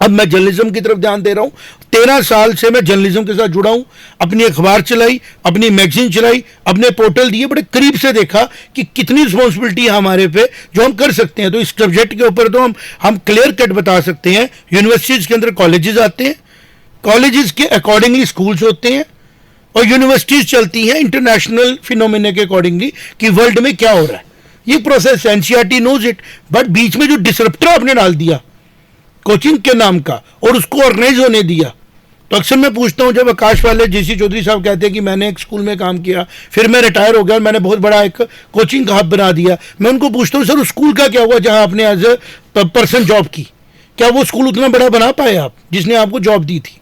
अब मैं जर्नलिज्म की तरफ ध्यान दे रहा हूं, 13 साल से मैं जर्नलिज्म के साथ जुड़ा हूं, अपनी अखबार चलाई, अपनी मैगजीन चलाई, अपने पोर्टल दिए, बड़े करीब से देखा कि कितनी रिस्पॉन्सिबिलिटी है हमारे पे जो हम कर सकते हैं। तो इस सब्जेक्ट के ऊपर तो हम क्लियर कट बता सकते हैं। यूनिवर्सिटीज के अंदर कॉलेजेस आते हैं, कॉलेजेस के अकॉर्डिंगली स्कूल्स होते हैं, और यूनिवर्सिटीज चलती हैं इंटरनेशनल फिनोमिना के अकॉर्डिंगली कि वर्ल्ड में क्या हो रहा है। ये process NCERT knows it, but बीच में जो डिसरप्टर आपने डाल दिया कोचिंग के नाम का और उसको ऑर्गेनाइज होने दिया, तो अक्सर मैं पूछता हूं, जब आकाश वाले जेसी चौधरी साहब कहते हैं कि मैंने एक स्कूल में काम किया, फिर मैं रिटायर हो गया और मैंने बहुत बड़ा एक कोचिंग का हब बना दिया, मैं उनको पूछता हूं सर उस स्कूल का क्या हुआ जहां आपने एज ए पर्सन जॉब की? क्या वो स्कूल उतना बड़ा बना पाए आप जिसने आपको जॉब दी थी?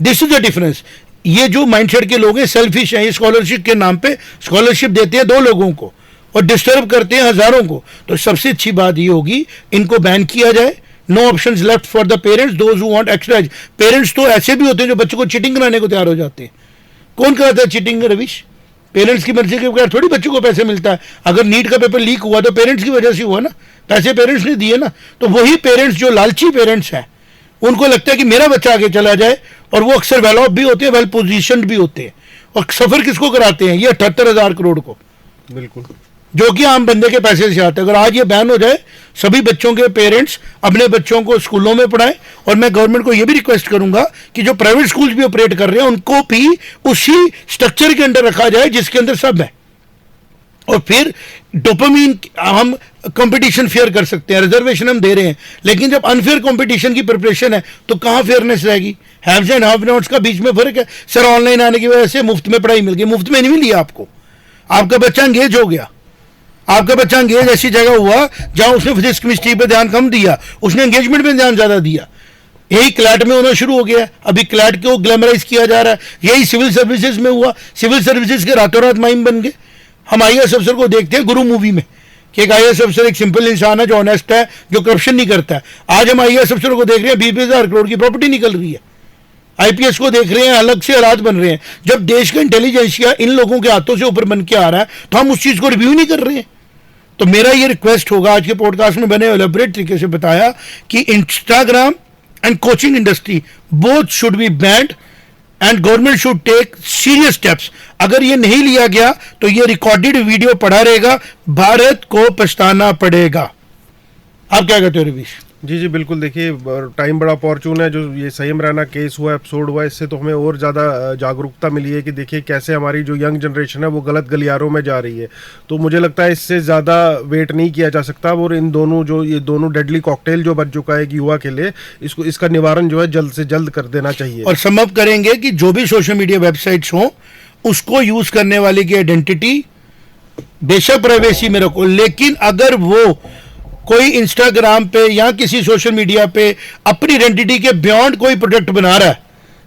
This is the difference. ये जो माइंडसेट के लोग हैं सेल्फिश हैं, ये स्कॉलरशिप के नाम पे स्कॉलरशिप देते हैं 2 लोगों को और डिस्टर्ब करते हैं हजारों को। तो सबसे अच्छी बात ये होगी इनको बैन किया जाए। No options left for the parents, those who want extra. Parents तो ऐसे भी होते हैं जो बच्चों को चीटिंग कराने को तैयार हो जाते हैं। कौन कराता है चीटिंग रविश? पेरेंट्स की मर्जी के बगैर थोड़ी बच्चों को पैसे मिलता है। अगर नीट का पेपर लीक हुआ तो पेरेंट्स की वजह से हुआ ना, पैसे पेरेंट्स ने दिए ना। तो वही पेरेंट्स जो लालची पेरेंट्स हैं, उनको लगता है कि मेरा बच्चा आगे चला जाए, और वो अक्सर वेल ऑफ भी होते हैं, वेल पोजिशन भी होते हैं, और सफर किसको कराते हैं? ये 78,000 करोड़ को, बिल्कुल, जो कि आम बंदे के पैसे से आते हैं। अगर आज ये बैन हो जाए, सभी बच्चों के पेरेंट्स अपने बच्चों को स्कूलों में पढ़ाएं। और मैं गवर्नमेंट को ये भी रिक्वेस्ट करूंगा कि जो प्राइवेट स्कूल्स भी ऑपरेट कर रहे हैं उनको भी उसी स्ट्रक्चर के अंदर रखा जाए जिसके अंदर सब है। और फिर डोपामीन हम कंपटीशन फेयर कर सकते हैं, रिजर्वेशन हम दे रहे हैं, लेकिन जब अनफेयर कंपटीशन की प्रिपरेशन है तो कहां फेयरनेस रहेगी? हैव्स एंड हैव नॉट्स का बीच में फर्क है। सर ऑनलाइन आने की वजह से मुफ्त में पढ़ाई मिल गई, मुफ्त में नहीं मिली आपको, आपका बच्चा एंगेज हो गया। आपका बच्चा एंगेज ऐसी जगह हुआ जहां उसने फिजिक्स केमिस्ट्री पे ध्यान कम दिया, उसने एंगेजमेंट पे ध्यान ज्यादा दिया। यही क्लैट में होना शुरू हो गया, अभी क्लैट को ग्लैमराइज किया जा रहा है। यही सिविल सर्विसेज में हुआ, सिविल सर्विसेज के रातों रात माइम बन गए। हम IAS अफसर को देखते हैं गुरु मूवी में कि एक IAS अफसर एक सिंपल इंसान है जो ऑनेस्ट है, जो करप्शन नहीं करता है। आज हम IAS अफसरों को देख रहे हैं 20,000 करोड़ की प्रॉपर्टी निकल रही है। IPS को देख रहे हैं अलग से हालात बन रहे हैं। जब देश का इंटेलिजेंसिया इन लोगों के हाथों से ऊपर बन के आ रहा है तो हम उस चीज को रिव्यू नहीं कर रहे हैं। तो मेरा ये रिक्वेस्ट होगा, आज के पॉडकास्ट में मैंने एलेबोरेट तरीके से बताया कि Instagram and coaching industry both should be banned and government should take serious steps. अगर ये नहीं लिया गया तो ये रिकॉर्डेड वीडियो पड़ा रहेगा, भारत को पछताना पड़ेगा। आप क्या कहते हो रवीश? जी जी बिल्कुल, देखिए टाइम बड़ा अपॉर्चून है। जो ये संयम रैना केस हुआ, एपिसोड हुआ, इससे तो हमें और ज़्यादा जागरूकता मिली है कि देखिए कैसे हमारी जो यंग जनरेशन है वो गलत गलियारों में जा रही है। तो मुझे लगता है इससे ज़्यादा वेट नहीं किया जा सकता, और इन दोनों जो ये दोनों डेडली कॉकटेल जो बन चुका है एक युवा के लिए, इसका निवारण जो है जल्द से जल्द कर देना चाहिए। और सम अप करेंगे कि जो भी सोशल मीडिया वेबसाइट्स हों उसको यूज़ करने वाले की आइडेंटिटी बेशक प्राइवेसी में रखो, लेकिन अगर वो कोई इंस्टाग्राम पे या किसी सोशल मीडिया पे अपनी आइडेंटिटी के बियॉन्ड कोई प्रोडक्ट बना रहा है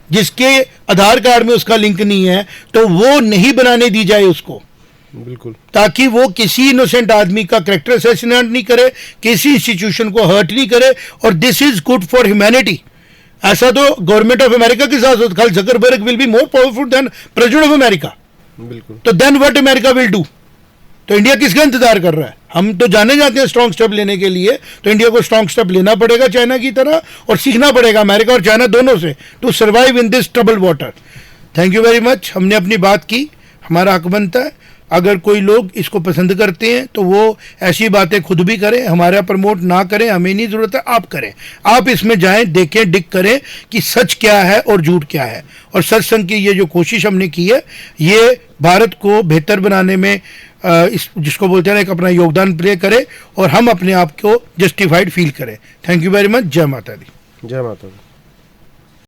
जिसके आधार कार्ड में उसका लिंक नहीं है, तो वो नहीं बनाने दी जाए उसको, बिल्कुल, ताकि वो किसी इनोसेंट आदमी का कैरेक्टर असैसिनेट नहीं करे, किसी इंस्टीट्यूशन को हर्ट नहीं करे। और this is good for humanity. ऐसा तो गवर्नमेंट ऑफ अमेरिका के साथ होता है, Zuckerberg will be more powerful than president of America. बिल्कुल, तो then what America will do? तो इंडिया किसका इंतजार कर रहा है? हम तो जाने जाते हैं स्ट्रॉन्ग स्टेप लेने के लिए, तो इंडिया को स्ट्रॉन्ग स्टेप लेना पड़ेगा चाइना की तरह, और सीखना पड़ेगा अमेरिका और चाइना दोनों से to survive in this trouble water. Thank you very much. हमने अपनी बात की, हमारा हक बनता है। अगर कोई लोग इसको पसंद करते हैं तो वो ऐसी बातें खुद भी करें, हमारा प्रमोट ना करें, हमें नहीं ज़रूरत है, आप करें। आप इसमें जाएं, देखें, डिग करें कि सच क्या है और झूठ क्या है। और सत्संग की ये जो कोशिश हमने की है, ये भारत को बेहतर बनाने में इस जिसको बोलते हैं एक अपना योगदान प्ले करे, और हम अपने आप को जस्टिफाइड फील करें। Thank you very much. जय माता दी। जय माता दी।